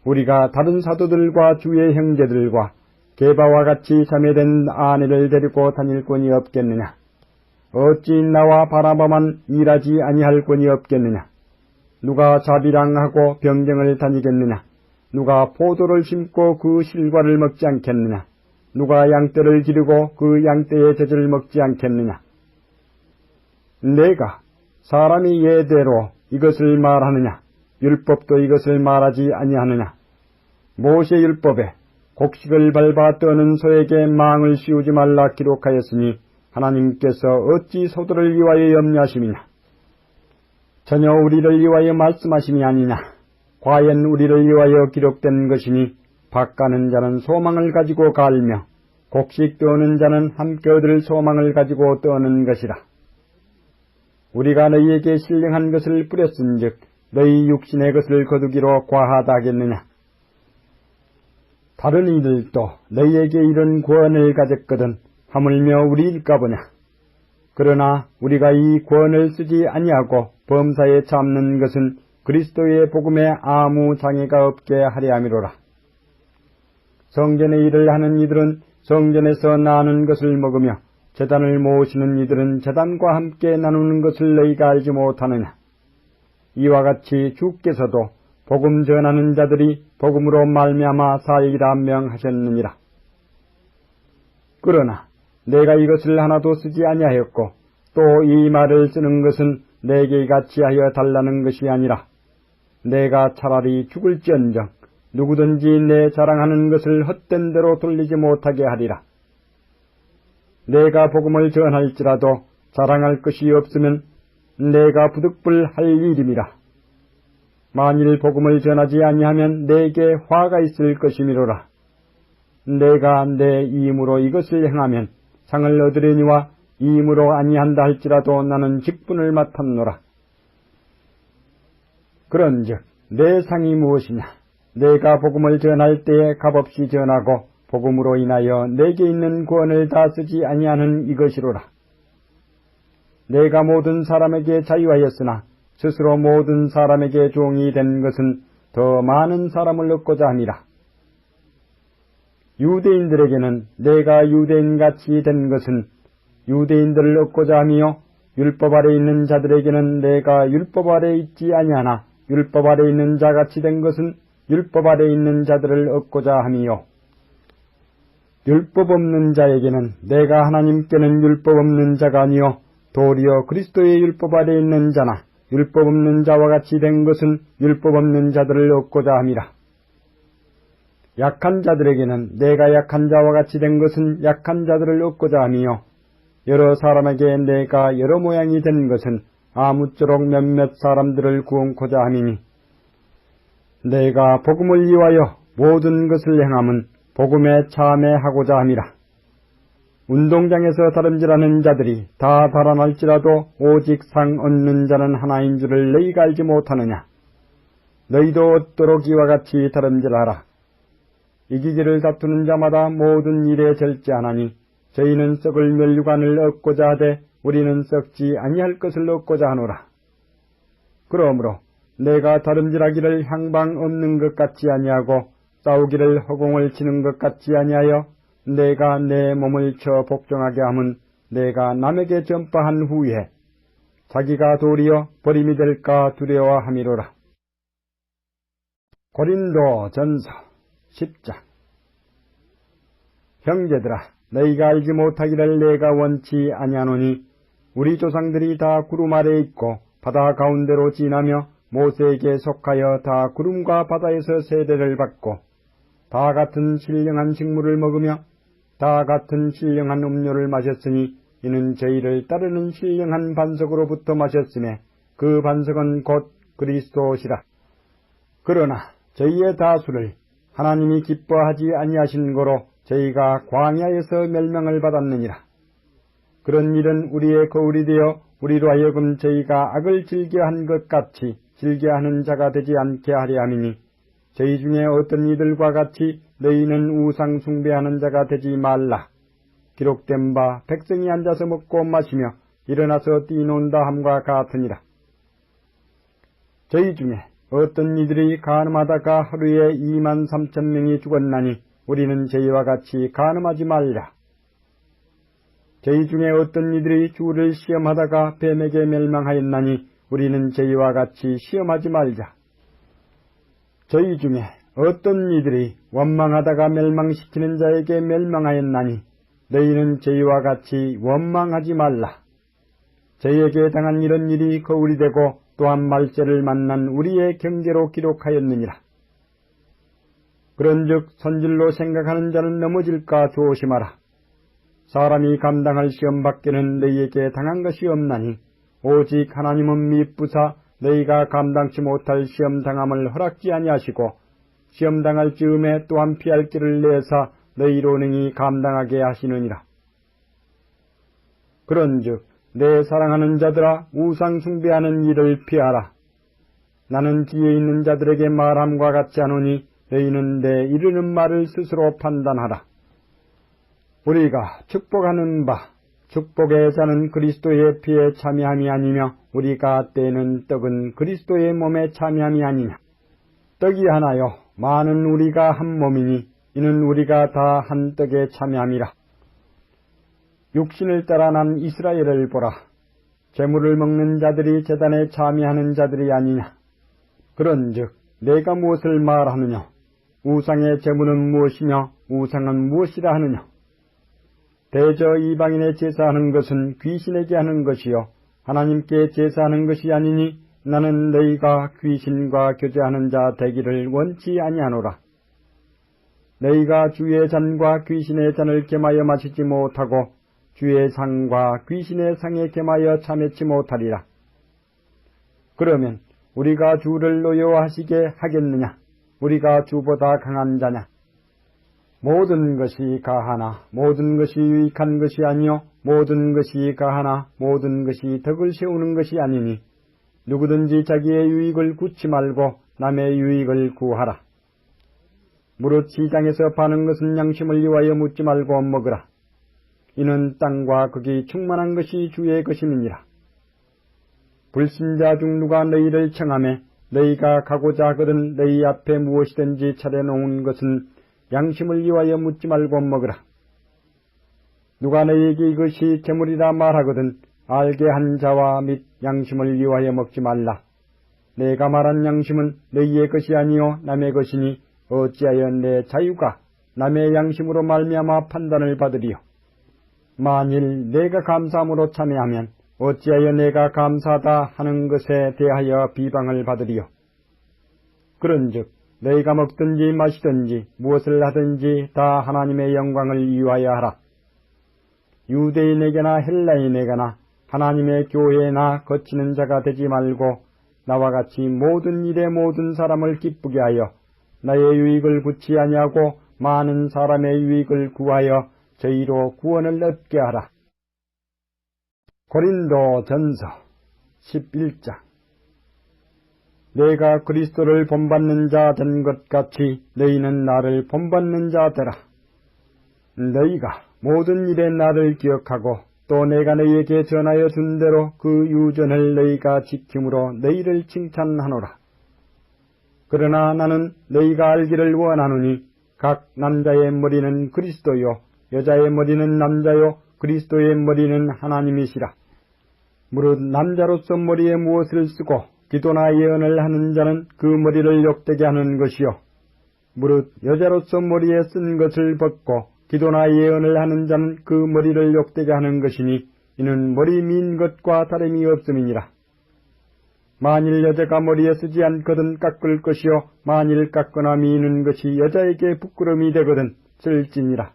우리가 다른 사도들과 주의 형제들과 게바와 같이 자매된 아내를 데리고 다닐 권이 없겠느냐. 어찌 나와 바나바만 일하지 아니할 권이 없겠느냐. 누가 자비랑하고 병정을 다니겠느냐. 누가 포도를 심고 그 실과를 먹지 않겠느냐. 누가 양떼를 기르고 그 양떼의 젖을 먹지 않겠느냐. 내가 사람이 예대로 이것을 말하느냐. 율법도 이것을 말하지 아니하느냐. 모세 율법에 곡식을 밟아 떠는 소에게 망을 씌우지 말라 기록하였으니 하나님께서 어찌 소들을 위하여 염려하심이냐. 전혀 우리를 위하여 말씀하심이 아니냐. 과연 우리를 위하여 기록된 것이니 밭가는 자는 소망을 가지고 갈며 곡식 떠는 자는 함께 얻을 소망을 가지고 떠는 것이라. 우리가 너희에게 신령한 것을 뿌렸은즉 너희 육신의 것을 거두기로 과하다 하겠느냐. 다른 이들도 너희에게 이런 구원을 가졌거든 하물며 우리일까 보냐. 그러나 우리가 이 구원을 쓰지 아니하고 범사에 참는 것은 그리스도의 복음에 아무 장애가 없게 하려 함이로라. 성전의 일을 하는 이들은 성전에서 나는 것을 먹으며 제단을 모으시는 이들은 제단과 함께 나누는 것을 너희가 알지 못하느냐. 이와 같이 주께서도 복음 전하는 자들이 복음으로 말미암아 살리라 명하셨느니라. 그러나 내가 이것을 하나도 쓰지 아니하였고 또 이 말을 쓰는 것은 내게 같이 하여 달라는 것이 아니라 내가 차라리 죽을지언정 누구든지 내 자랑하는 것을 헛된 대로 돌리지 못하게 하리라. 내가 복음을 전할지라도 자랑할 것이 없으면 내가 부득불할 일임이라. 만일 복음을 전하지 아니하면 내게 화가 있을 것이미로라. 내가 내 이임으로 이것을 행하면 상을 얻으려니와 이임으로 아니한다 할지라도 나는 직분을 맡았노라. 그런즉 내 상이 무엇이냐. 내가 복음을 전할 때에 값없이 전하고 복음으로 인하여 내게 있는 구원을 다 쓰지 아니하는 이것이로라. 내가 모든 사람에게 자유하였으나 스스로 모든 사람에게 종이 된 것은 더 많은 사람을 얻고자 함이라. 유대인들에게는 내가 유대인같이 된 것은 유대인들을 얻고자 하며 율법 아래 있는 자들에게는 내가 율법 아래 있지 아니하나 율법 아래 있는 자같이 된 것은 율법 아래 있는 자들을 얻고자 함이요. 율법 없는 자에게는 내가 하나님께는 율법 없는 자가 아니요 도리어 그리스도의 율법 아래 있는 자나 율법 없는 자와 같이 된 것은 율법 없는 자들을 얻고자 함이라. 약한 자들에게는 내가 약한 자와 같이 된 것은 약한 자들을 얻고자 함이요 여러 사람에게 내가 여러 모양이 된 것은 아무쪼록 몇몇 사람들을 구원코자 함이니 내가 복음을 위하여 모든 것을 행함은 복음에 참여하고자 함이라. 운동장에서 다름질하는 자들이 다 달아날지라도 오직 상 얻는 자는 하나인 줄을 너희가 알지 못하느냐. 너희도 얻도록 이와 같이 다름질하라. 이기기를 다투는 자마다 모든 일에 절제하나니 저희는 썩을 멸류관을 얻고자 하되 우리는 썩지 아니할 것을 얻고자 하노라. 그러므로 내가 다름질하기를 향방 없는 것 같지 아니하고 싸우기를 허공을 치는 것 같지 아니하여 내가 내 몸을 쳐 복종하게 함은 내가 남에게 전파한 후에 자기가 도리어 버림이 될까 두려워함이로라. 고린도 전서 10장. 형제들아, 너희가 알지 못하기를 내가 원치 아니하노니 우리 조상들이 다 구름 아래에 있고 바다 가운데로 지나며 모세에게 속하여 다 구름과 바다에서 세례를 받고 다 같은 신령한 식물을 먹으며 다 같은 신령한 음료를 마셨으니 이는 저희를 따르는 신령한 반석으로부터 마셨으며 그 반석은 곧 그리스도시라. 그러나 저희의 다수를 하나님이 기뻐하지 아니하신 거로 저희가 광야에서 멸망을 받았느니라. 그런 일은 우리의 거울이 되어 우리로 하여금 저희가 악을 즐겨한 것 같이 즐겨하는 자가 되지 않게 하려 함이니 저희 중에 어떤 이들과 같이 너희는 우상 숭배하는 자가 되지 말라. 기록된 바 백성이 앉아서 먹고 마시며 일어나서 뛰논다 함과 같으니라. 저희 중에 어떤 이들이 간음하다가 하루에 23,000명이 죽었나니 우리는 저희와 같이 간음하지 말라. 저희 중에 어떤 이들이 주를 시험하다가 뱀에게 멸망하였나니 우리는 저희와 같이 시험하지 말자. 저희 중에 어떤 이들이 원망하다가 멸망시키는 자에게 멸망하였나니 너희는 저희와 같이 원망하지 말라. 저희에게 당한 이런 일이 거울이 되고 또한 말세를 만난 우리의 경계로 기록하였느니라. 그런즉 선질로 생각하는 자는 넘어질까 조심하라. 사람이 감당할 시험 밖에는 너희에게 당한 것이 없나니 오직 하나님은 미쁘사 너희가 감당치 못할 시험 당함을 허락지 아니하시고 시험 당할 즈음에 또한 피할 길을 내사 너희로 능히 감당하게 하시느니라. 그런즉 내 사랑하는 자들아, 우상 숭배하는 일을 피하라. 나는 지혜 있는 자들에게 말함과 같지 않으니 너희는 내 이르는 말을 스스로 판단하라. 우리가 축복하는 바, 축복의 자는 그리스도의 피에 참여함이 아니며 우리가 떼는 떡은 그리스도의 몸에 참여함이 아니냐. 떡이 하나요 많은 우리가 한 몸이니 이는 우리가 다 한 떡에 참여함이라. 육신을 따라 난 이스라엘을 보라. 제물을 먹는 자들이 제단에 참여하는 자들이 아니냐. 그런즉 내가 무엇을 말하느냐. 우상의 제물은 무엇이며 우상은 무엇이라 하느냐. 대저 이방인의 제사하는 것은 귀신에게 하는 것이요 하나님께 제사하는 것이 아니니 나는 너희가 귀신과 교제하는 자 되기를 원치 아니하노라. 너희가 주의 잔과 귀신의 잔을 겸하여 마시지 못하고 주의 상과 귀신의 상에 겸하여 참여치 못하리라. 그러면 우리가 주를 노여워하시게 하겠느냐? 우리가 주보다 강한 자냐? 모든 것이 가하나 모든 것이 유익한 것이 아니요 모든 것이 가하나 모든 것이 덕을 세우는 것이 아니니 누구든지 자기의 유익을 구치 말고 남의 유익을 구하라. 무릇 시장에서 파는 것은 양심을 위하여 묻지 말고 먹으라. 이는 땅과 거기 충만한 것이 주의 것임이니라. 불신자 중 누가 너희를 청하매 너희가 가고자 하거든 너희 앞에 무엇이든지 차려놓은 것은 양심을 위하여 묻지 말고 먹으라. 누가 너희에게 이것이 재물이라 말하거든 알게 한 자와 및 양심을 위하여 먹지 말라. 내가 말한 양심은 너희의 것이 아니요 남의 것이니 어찌하여 내 자유가 남의 양심으로 말미암아 판단을 받으리요. 만일 내가 감사함으로 참여하면 어찌하여 내가 감사하다 하는 것에 대하여 비방을 받으리요. 그런즉 너희가 먹든지 마시든지 무엇을 하든지 다 하나님의 영광을 위하여 하라. 유대인에게나 헬라인에게나 하나님의 교회나 거치는 자가 되지 말고 나와 같이 모든 일에 모든 사람을 기쁘게 하여 나의 유익을 구치 아니하고 많은 사람의 유익을 구하여 저희로 구원을 얻게 하라. 고린도 전서 11장. 내가 그리스도를 본받는 자 된 것 같이 너희는 나를 본받는 자 되라. 너희가 모든 일에 나를 기억하고 또 내가 너희에게 전하여 준 대로 그 유전을 너희가 지킴으로 너희를 칭찬하노라. 그러나 나는 너희가 알기를 원하노니 각 남자의 머리는 그리스도요 여자의 머리는 남자요 그리스도의 머리는 하나님이시라. 무릇 남자로서 머리에 무엇을 쓰고 기도나 예언을 하는 자는 그 머리를 욕되게 하는 것이요 무릇 여자로서 머리에 쓴 것을 벗고 기도나 예언을 하는 자는 그 머리를 욕되게 하는 것이니 이는 머리 민 것과 다름이 없음이니라. 만일 여자가 머리에 쓰지 않거든 깎을 것이요 만일 깎거나 미는 것이 여자에게 부끄러움이 되거든 쓸지니라.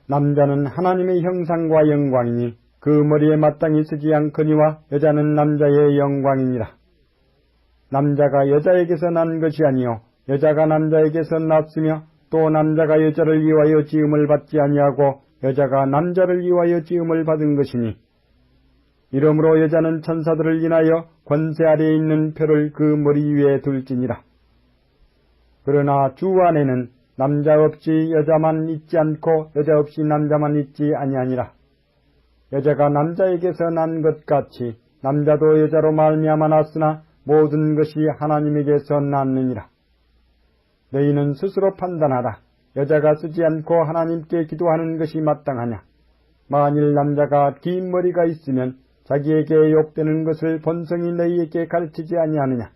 남자는 하나님의 형상과 영광이니 그 머리에 마땅히 쓰지 않거니와 여자는 남자의 영광이니라. 남자가 여자에게서 난 것이 아니요 여자가 남자에게서 났으며 또 남자가 여자를 위하여 지음을 받지 아니하고 여자가 남자를 위하여 지음을 받은 것이니 이러므로 여자는 천사들을 인하여 권세 아래에 있는 표를 그 머리 위에 둘지니라. 그러나 주 안에는 남자 없이 여자만 있지 않고 여자 없이 남자만 있지 아니하니라. 여자가 남자에게서 난 것 같이 남자도 여자로 말미암아 났으나 모든 것이 하나님에게서 났느니라. 너희는 스스로 판단하라. 여자가 쓰지 않고 하나님께 기도하는 것이 마땅하냐? 만일 남자가 긴 머리가 있으면 자기에게 욕되는 것을 본성이 너희에게 가르치지 아니하느냐?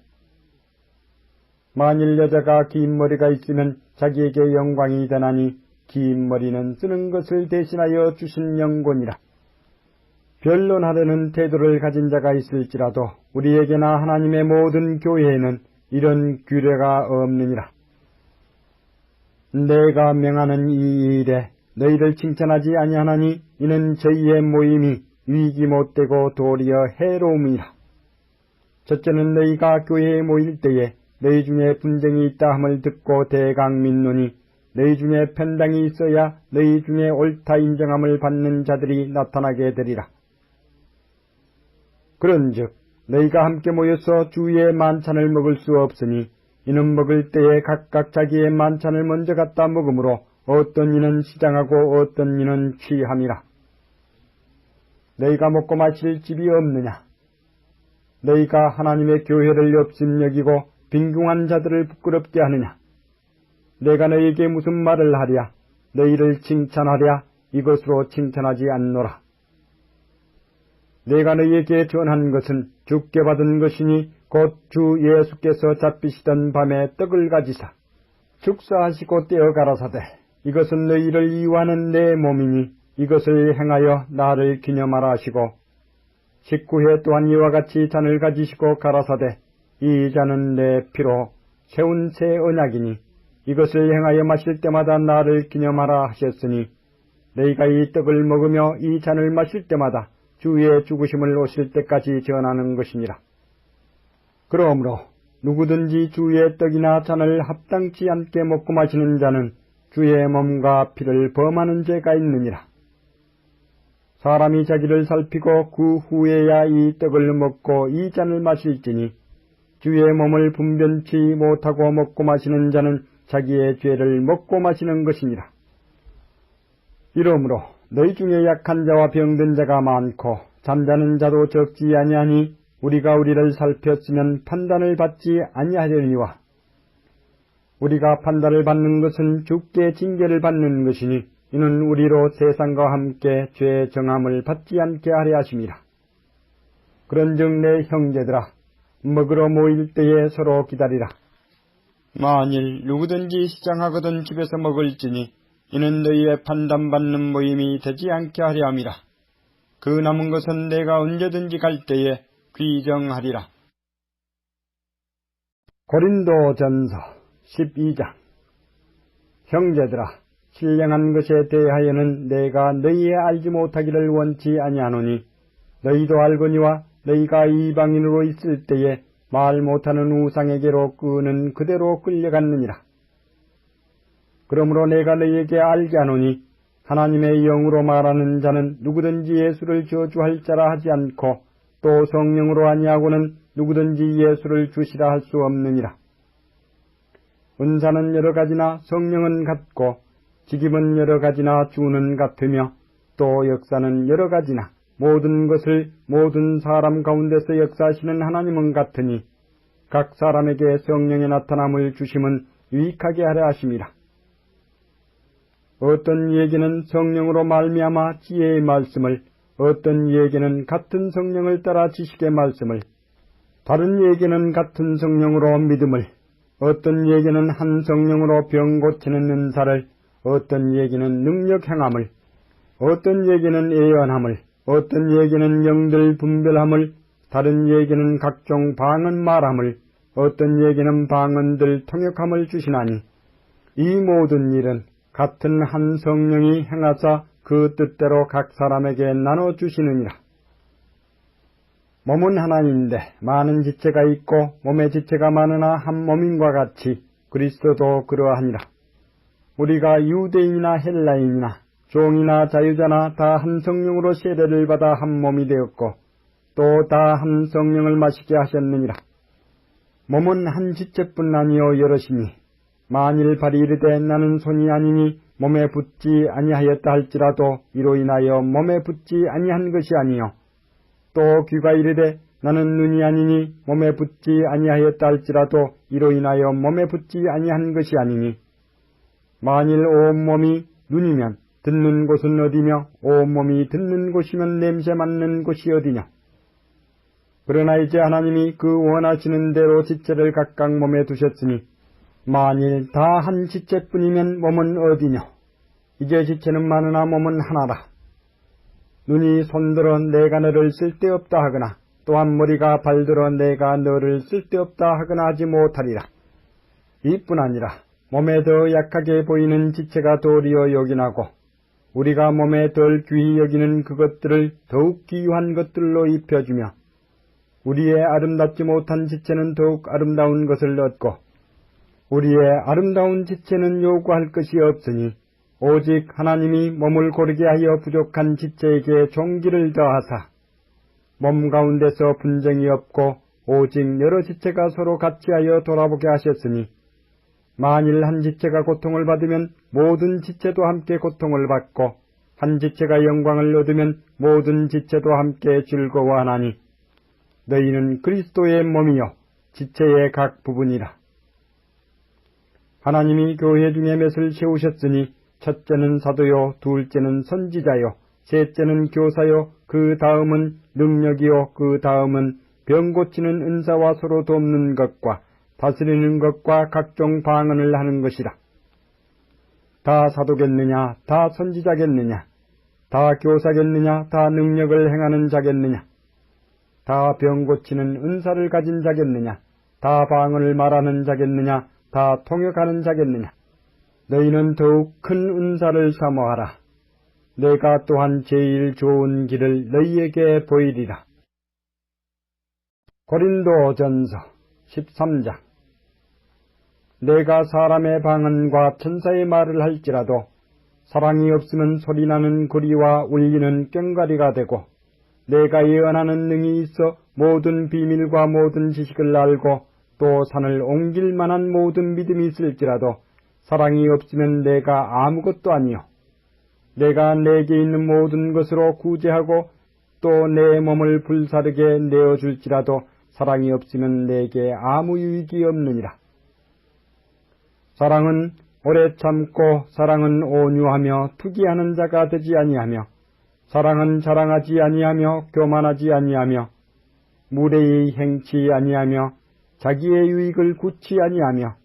만일 여자가 긴 머리가 있으면 자기에게 영광이 되나니 긴 머리는 쓰는 것을 대신하여 주신 영권이라. 변론하려는 태도를 가진 자가 있을지라도 우리에게나 하나님의 모든 교회에는 이런 규례가 없느니라. 내가 명하는 이 일에 너희를 칭찬하지 아니하나니 이는 저희의 모임이 유익이 못되고 도리어 해로움이라. 첫째는 너희가 교회에 모일 때에 너희 중에 분쟁이 있다 함을 듣고 대강 믿노니 너희 중에 편당이 있어야 너희 중에 옳다 인정함을 받는 자들이 나타나게 되리라. 그런즉 너희가 함께 모여서 주의 만찬을 먹을 수 없으니 이는 먹을 때에 각각 자기의 만찬을 먼저 갖다 먹으므로 어떤 이는 시장하고 어떤 이는 취함이라. 너희가 먹고 마실 집이 없느냐? 너희가 하나님의 교회를 업신여기고 빈궁한 자들을 부끄럽게 하느냐? 내가 너희에게 무슨 말을 하랴? 너희를 칭찬하랴? 이것으로 칭찬하지 않노라. 내가 너희에게 전한 것은 주께 받은 것이니 곧 주 예수께서 잡히시던 밤에 떡을 가지사 축사하시고 떼어 가라사대 이것은 너희를 이유하는 내 몸이니 이것을 행하여 나를 기념하라 하시고 19회 또한 이와 같이 잔을 가지시고 가라사대 이 잔은 내 피로 세운 새 언약이니 이것을 행하여 마실 때마다 나를 기념하라 하셨으니 너희가 이 떡을 먹으며 이 잔을 마실 때마다 주의 죽으심을 오실 때까지 전하는 것이니라. 그러므로 누구든지 주의 떡이나 잔을 합당치 않게 먹고 마시는 자는 주의 몸과 피를 범하는 죄가 있느니라. 사람이 자기를 살피고 그 후에야 이 떡을 먹고 이 잔을 마실지니 주의 몸을 분변치 못하고 먹고 마시는 자는 자기의 죄를 먹고 마시는 것이니라. 이러므로 너희 중에 약한 자와 병든 자가 많고 잠자는 자도 적지 아니하니 우리가 우리를 살폈으면 판단을 받지 아니하려니와 우리가 판단을 받는 것은 주께 징계를 받는 것이니 이는 우리로 세상과 함께 죄 정함을 받지 않게 하려 하심이라. 그런즉 내 형제들아 먹으러 모일 때에 서로 기다리라. 만일 누구든지 시장하거든 집에서 먹을지니 이는 너희의 판단받는 모임이 되지 않게 하려 함이라. 그 남은 것은 내가 언제든지 갈 때에 귀정하리라. 고린도전서 12장. 형제들아 신령한 것에 대하여는 내가 너희의 알지 못하기를 원치 아니하노니 너희도 알거니와 너희가 이방인으로 있을 때에 말 못하는 우상에게로 끄는 그대로 끌려갔느니라. 그러므로 내가 너희에게 알게 하노니 하나님의 영으로 말하는 자는 누구든지 예수를 저주할 자라 하지 않고 또 성령으로 아니하고는 누구든지 예수를 주시라 할 수 없느니라. 은사는 여러 가지나 성령은 같고 직임은 여러 가지나 주는 같으며 또 역사는 여러 가지나 모든 것을 모든 사람 가운데서 역사하시는 하나님은 같으니 각 사람에게 성령의 나타남을 주심은 유익하게 하려 하심이라. 어떤 이에게는 성령으로 말미암아 지혜의 말씀을, 어떤 이에게는 같은 성령을 따라 지식의 말씀을, 다른 이에게는 같은 성령으로 믿음을, 어떤 이에게는 한 성령으로 병 고치는 은사를, 어떤 이에게는 능력 행함을, 어떤 이에게는 예언함을, 어떤 이에게는 영들 분별함을, 다른 이에게는 각종 방언 말함을, 어떤 이에게는 방언들 통역함을 주시나니 이 모든 일은 같은 한 성령이 행하사 그 뜻대로 각 사람에게 나눠주시느니라. 몸은 하나인데 많은 지체가 있고 몸의 지체가 많으나 한 몸인과 같이 그리스도도 그러하니라. 우리가 유대인이나 헬라인이나 종이나 자유자나 다 한 성령으로 세례를 받아 한 몸이 되었고 또 다 한 성령을 마시게 하셨느니라. 몸은 한 지체뿐 아니요 여럿이니 만일 발이 이르되 나는 손이 아니니 몸에 붙지 아니하였다 할지라도 이로 인하여 몸에 붙지 아니한 것이 아니요 또 귀가 이르되 나는 눈이 아니니 몸에 붙지 아니하였다 할지라도 이로 인하여 몸에 붙지 아니한 것이 아니니 만일 온몸이 눈이면 듣는 곳은 어디며 온몸이 듣는 곳이면 냄새 맡는 곳이 어디냐. 그러나 이제 하나님이 그 원하시는 대로 지체를 각각 몸에 두셨으니 만일 다 한 지체뿐이면 몸은 어디냐. 이제 지체는 많으나 몸은 하나라. 눈이 손들어 내가 너를 쓸데없다 하거나 또한 머리가 발들어 내가 너를 쓸데없다 하거나 하지 못하리라. 이뿐 아니라 몸에 더 약하게 보이는 지체가 도리어 요긴하고 우리가 몸에 덜 귀히 여기는 그것들을 더욱 귀한 것들로 입혀주며 우리의 아름답지 못한 지체는 더욱 아름다운 것을 얻고 우리의 아름다운 지체는 요구할 것이 없으니 오직 하나님이 몸을 고르게 하여 부족한 지체에게 종기를 더하사 몸 가운데서 분쟁이 없고 오직 여러 지체가 서로 같이 하여 돌아보게 하셨으니 만일 한 지체가 고통을 받으면 모든 지체도 함께 고통을 받고 한 지체가 영광을 얻으면 모든 지체도 함께 즐거워하나니 너희는 그리스도의 몸이요 지체의 각 부분이라. 하나님이 교회 중에 맷을 세우셨으니 첫째는 사도요, 둘째는 선지자요, 셋째는 교사요, 그 다음은 능력이요, 그 다음은 병 고치는 은사와 서로 돕는 것과 다스리는 것과 각종 방언을 하는 것이라. 다 사도겠느냐, 다 선지자겠느냐, 다 교사겠느냐, 다 능력을 행하는 자겠느냐, 다 병 고치는 은사를 가진 자겠느냐, 다 방언을 말하는 자겠느냐, 다 통역하는 자겠느냐. 너희는 더욱 큰 은사를 사모하라. 내가 또한 제일 좋은 길을 너희에게 보이리라. 고린도전서 13장. 내가 사람의 방언과 천사의 말을 할지라도 사랑이 없으면 소리나는 구리와 울리는 꽹과리가 되고 내가 예언하는 능이 있어 모든 비밀과 모든 지식을 알고 또 산을 옮길 만한 모든 믿음이 있을지라도 사랑이 없으면 내가 아무것도 아니요. 내가 내게 있는 모든 것으로 구제하고 또 내 몸을 불사르게 내어줄지라도 사랑이 없으면 내게 아무 유익이 없느니라. 사랑은 오래 참고 사랑은 온유하며 투기하는 자가 되지 아니하며 사랑은 자랑하지 아니하며 교만하지 아니하며 무례히 행치 아니하며 자기의 유익을 굳지 아니하며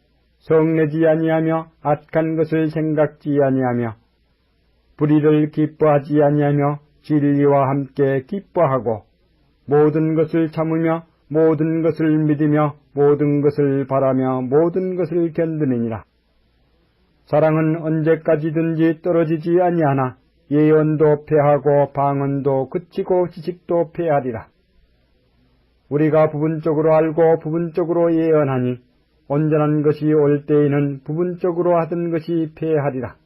성내지 아니하며 악한 것을 생각지 아니하며 불의를 기뻐하지 아니하며 진리와 함께 기뻐하고 모든 것을 참으며 모든 것을 믿으며 모든 것을 바라며 모든 것을 견디느니라. 사랑은 언제까지든지 떨어지지 아니하나 예언도 패하고 방언도 그치고 지식도 패하리라. 우리가 부분적으로 알고 부분적으로 예언하니 온전한 것이 올 때에는 부분적으로 하던 것이 패하리라.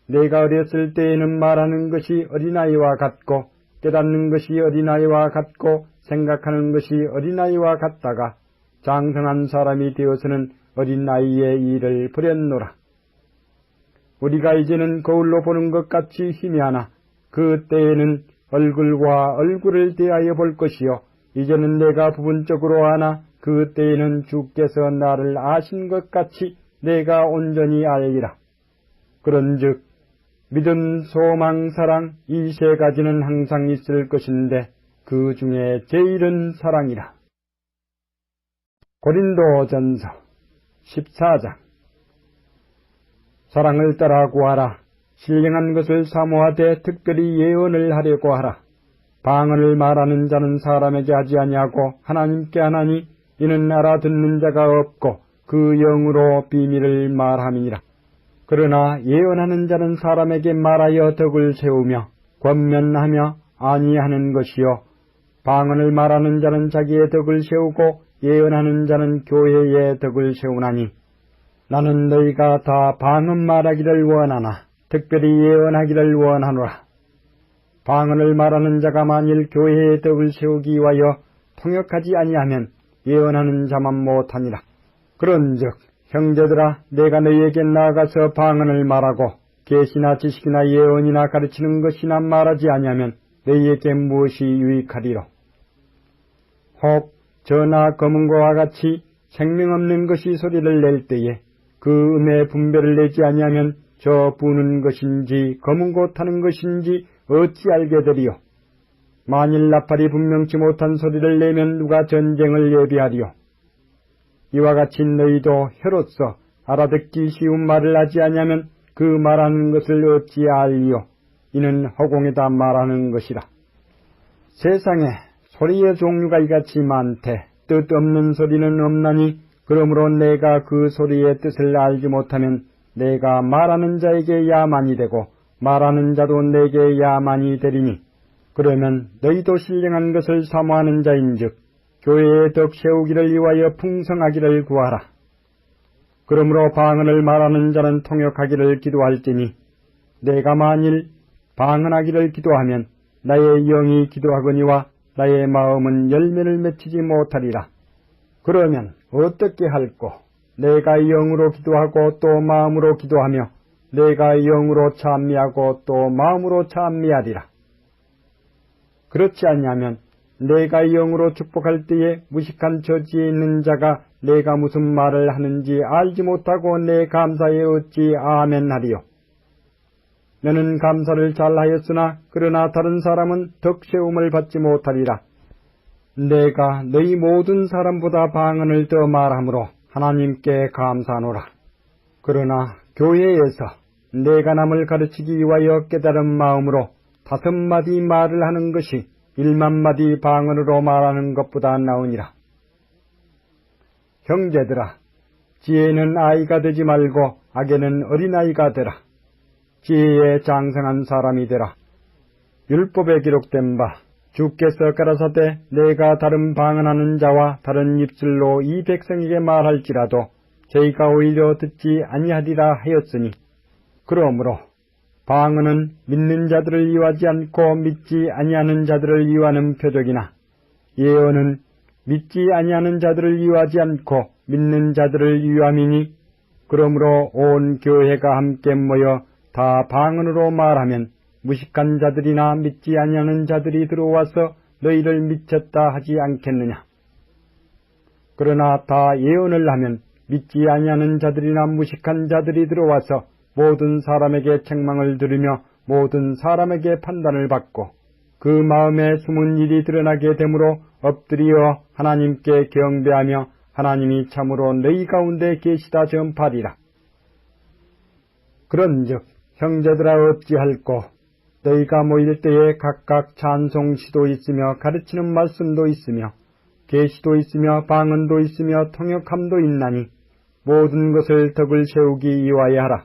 내가 어렸을 때에는 말하는 것이 어린아이와 같고 깨닫는 것이 어린아이와 같고 생각하는 것이 어린아이와 같다가 장성한 사람이 되어서는 어린아이의 일을 버렸노라. 우리가 이제는 거울로 보는 것 같이 희미하나 그 때에는 얼굴과 얼굴을 대하여 볼 것이요 이제는 내가 부분적으로 아나 그 때에는 주께서 나를 아신 것 같이 내가 온전히 알리라. 그런즉 믿음, 소망, 사랑 이 세 가지는 항상 있을 것인데 그 중에 제일은 사랑이라. 고린도전서 14장. 사랑을 따라 구하라. 신령한 것을 사모하되 특별히 예언을 하려고 하라. 방언을 말하는 자는 사람에게 하지 아니하고 하나님께 하나니 이는 알아듣는 자가 없고 그 영으로 비밀을 말함이니라. 그러나 예언하는 자는 사람에게 말하여 덕을 세우며 권면하며 아니하는 것이요 방언을 말하는 자는 자기의 덕을 세우고 예언하는 자는 교회의 덕을 세우나니 나는 너희가 다 방언 말하기를 원하나 특별히 예언하기를 원하노라. 방언을 말하는 자가 만일 교회의 덕을 세우기 위하여 통역하지 아니하면 예언하는 자만 못하니라. 그런즉 형제들아 내가 너희에게 나아가서 방언을 말하고 계시나 지식이나 예언이나 가르치는 것이나 말하지 아니하면 너희에게 무엇이 유익하리로. 혹 저나 검은고와 같이 생명 없는 것이 소리를 낼 때에 그 음의 분별을 내지 아니하면 저 부는 것인지 검은고 타는 것인지 어찌 알게 되리요. 만일 나팔이 분명치 못한 소리를 내면 누가 전쟁을 예비하리요. 이와 같이 너희도 혀로서 알아듣기 쉬운 말을 하지 아니하면 그 말하는 것을 어찌 알리요. 이는 허공에다 말하는 것이라. 세상에 소리의 종류가 이같이 많되 뜻없는 소리는 없나니 그러므로 내가 그 소리의 뜻을 알지 못하면 내가 말하는 자에게 야만이 되고 말하는 자도 내게 야만이 되리니 그러면 너희도 신령한 것을 사모하는 자인즉 교회의 덕 세우기를 위하여 풍성하기를 구하라. 그러므로 방언을 말하는 자는 통역하기를 기도할지니 내가 만일 방언하기를 기도하면 나의 영이 기도하거니와 나의 마음은 열매를 맺히지 못하리라. 그러면 어떻게 할꼬? 내가 영으로 기도하고 또 마음으로 기도하며 내가 영으로 찬미하고 또 마음으로 찬미하리라. 그렇지 않냐면 내가 영으로 축복할 때에 무식한 처지에 있는 자가 내가 무슨 말을 하는지 알지 못하고 내 감사에 어찌 아멘 하리요. 너는 감사를 잘하였으나 그러나 다른 사람은 덕세움을 받지 못하리라. 내가 너희 모든 사람보다 방언을 더 말하므로 하나님께 감사하노라. 그러나 교회에서 내가 남을 가르치기 위하여 깨달은 마음으로 5마디 말을 하는 것이 1만마디 방언으로 말하는 것보다 나으니라. 형제들아, 지혜는 아이가 되지 말고 악에는 어린아이가 되라. 지혜에 장성한 사람이 되라. 율법에 기록된 바 주께서 가라사대 내가 다른 방언하는 자와 다른 입술로 이 백성에게 말할지라도 저희가 오히려 듣지 아니하리라 하였으니 그러므로 방언은 믿는 자들을 이유하지 않고 믿지 아니하는 자들을 이유하는 표적이나 예언은 믿지 아니하는 자들을 이유하지 않고 믿는 자들을 이유함이니 그러므로 온 교회가 함께 모여 다 방언으로 말하면 무식한 자들이나 믿지 아니하는 자들이 들어와서 너희를 미쳤다 하지 않겠느냐. 그러나 다 예언을 하면 믿지 아니하는 자들이나 무식한 자들이 들어와서 모든 사람에게 책망을 들으며 모든 사람에게 판단을 받고 그 마음에 숨은 일이 드러나게 되므로 엎드려 하나님께 경배하며 하나님이 참으로 너희 가운데 계시다 전파리라. 그런즉 형제들아 어찌할꼬 너희가 모일 때에 각각 찬송시도 있으며 가르치는 말씀도 있으며 계시도 있으며 방언도 있으며 통역함도 있나니 모든 것을 덕을 세우기 위하여 하라.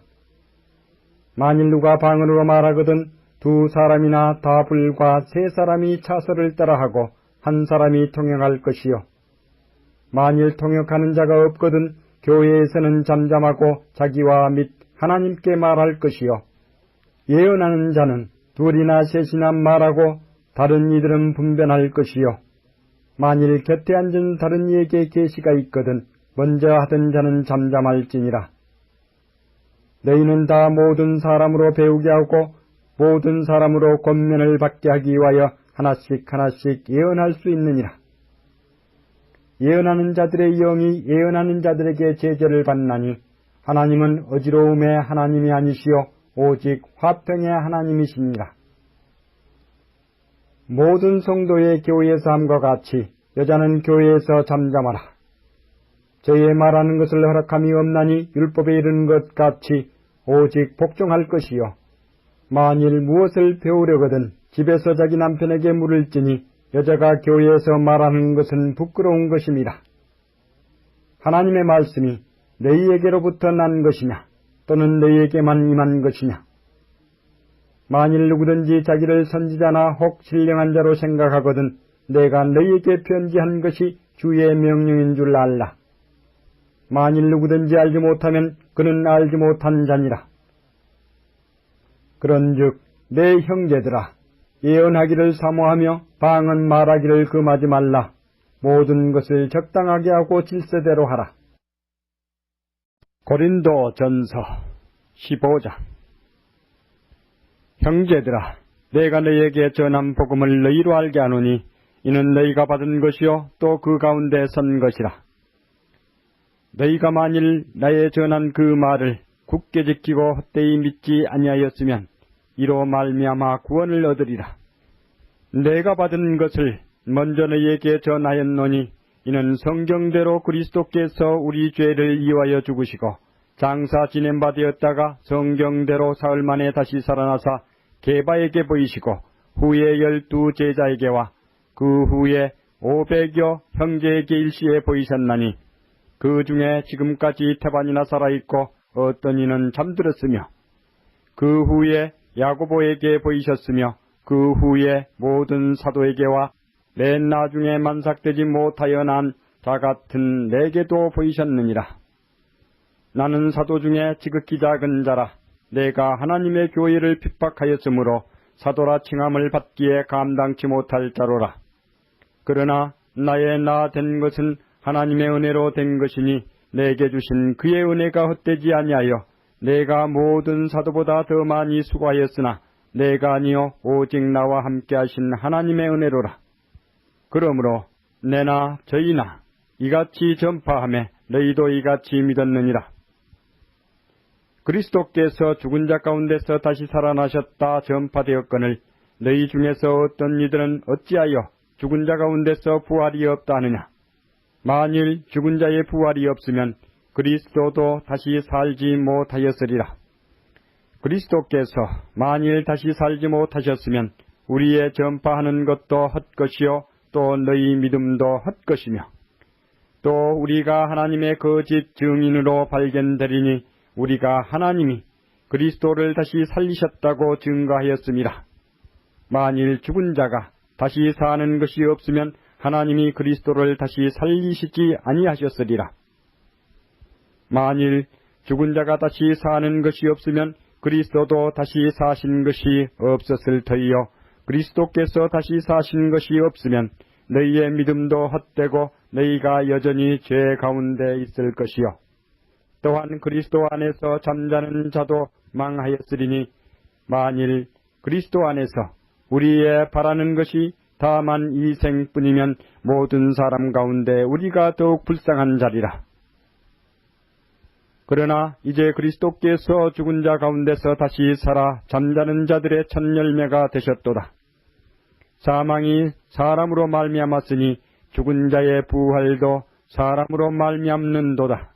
만일 누가 방언으로 말하거든 2사람이나 다 불과 3사람이 차서를 따라하고 1사람이 통역할 것이요. 만일 통역하는 자가 없거든 교회에서는 잠잠하고 자기와 및 하나님께 말할 것이요. 예언하는 자는 2이나 3이나 말하고 다른 이들은 분변할 것이요. 만일 곁에 앉은 다른 이에게 계시가 있거든 먼저 하던 자는 잠잠할지니라. 너희는 다 모든 사람으로 배우게 하고 모든 사람으로 권면을 받게 하기 위하여 하나씩 하나씩 예언할 수 있느니라. 예언하는 자들의 영이 예언하는 자들에게 제재를 받나니 하나님은 어지러움의 하나님이 아니시요 오직 화평의 하나님이시니라. 모든 성도의 교회에서 함과 같이 여자는 교회에서 잠잠하라. 저의 말하는 것을 허락함이 없나니 율법에 이르는 것 같이 오직 복종할 것이요. 만일 무엇을 배우려거든 집에서 자기 남편에게 물을지니 여자가 교회에서 말하는 것은 부끄러운 것임이라. 하나님의 말씀이 너희에게로부터 난 것이냐 또는 너희에게만 임한 것이냐. 만일 누구든지 자기를 선지자나 혹 신령한 자로 생각하거든 내가 너희에게 편지한 것이 주의 명령인 줄 알라. 만일 누구든지 알지 못하면 그는 알지 못한 자니라. 그런즉 내 형제들아 예언하기를 사모하며 방언 말하기를 금하지 말라. 모든 것을 적당하게 하고 질서대로 하라. 고린도 전서 15장. 형제들아 내가 너희에게 전한 복음을 너희로 알게 하노니 이는 너희가 받은 것이요 또 그 가운데 선 것이라. 너희가 만일 나의 전한 그 말을 굳게 지키고 헛되이 믿지 아니하였으면 이로 말미암아 구원을 얻으리라. 내가 받은 것을 먼저 너희에게 전하였노니 이는 성경대로 그리스도께서 우리 죄를 이와여 죽으시고 장사 지낸 바 되었다가 성경대로 사흘 만에 다시 살아나사 게바에게 보이시고 후에 12 제자에게와 그 후에 500여 형제에게 일시에 보이셨나니 그 중에 지금까지 태반이나 살아있고 어떤 이는 잠들었으며 그 후에 야고보에게 보이셨으며 그 후에 모든 사도에게와 맨 나중에 만삭되지 못하여 난 자 같은 내게도 보이셨느니라. 나는 사도 중에 지극히 작은 자라. 내가 하나님의 교회를 핍박하였으므로 사도라 칭함을 받기에 감당치 못할 자로라. 그러나 나의 나 된 것은 하나님의 은혜로 된 것이니 내게 주신 그의 은혜가 헛되지 아니하여 내가 모든 사도보다 더 많이 수고하였으나 내가 아니요 오직 나와 함께 하신 하나님의 은혜로라. 그러므로 내나 저희나 이같이 전파하며 너희도 이같이 믿었느니라. 그리스도께서 죽은 자 가운데서 다시 살아나셨다 전파되었거늘 너희 중에서 어떤 이들은 어찌하여 죽은 자 가운데서 부활이 없다 하느냐. 만일 죽은 자의 부활이 없으면 그리스도도 다시 살지 못하였으리라. 그리스도께서 만일 다시 살지 못하셨으면 우리의 전파하는 것도 헛것이요 또 너희 믿음도 헛것이며 또 우리가 하나님의 거짓 증인으로 발견되리니 우리가 하나님이 그리스도를 다시 살리셨다고 증거하였습니다. 만일 죽은 자가 다시 사는 것이 없으면 하나님이 그리스도를 다시 살리시지 아니하셨으리라. 만일 죽은 자가 다시 사는 것이 없으면 그리스도도 다시 사신 것이 없었을 터이요 그리스도께서 다시 사신 것이 없으면 너희의 믿음도 헛되고 너희가 여전히 죄 가운데 있을 것이요 또한 그리스도 안에서 잠자는 자도 망하였으리니 만일 그리스도 안에서 우리의 바라는 것이 다만 이 생뿐이면 모든 사람 가운데 우리가 더욱 불쌍한 자리라. 그러나 이제 그리스도께서 죽은 자 가운데서 다시 살아 잠자는 자들의 첫 열매가 되셨도다. 사망이 사람으로 말미암았으니 죽은 자의 부활도 사람으로 말미암는도다.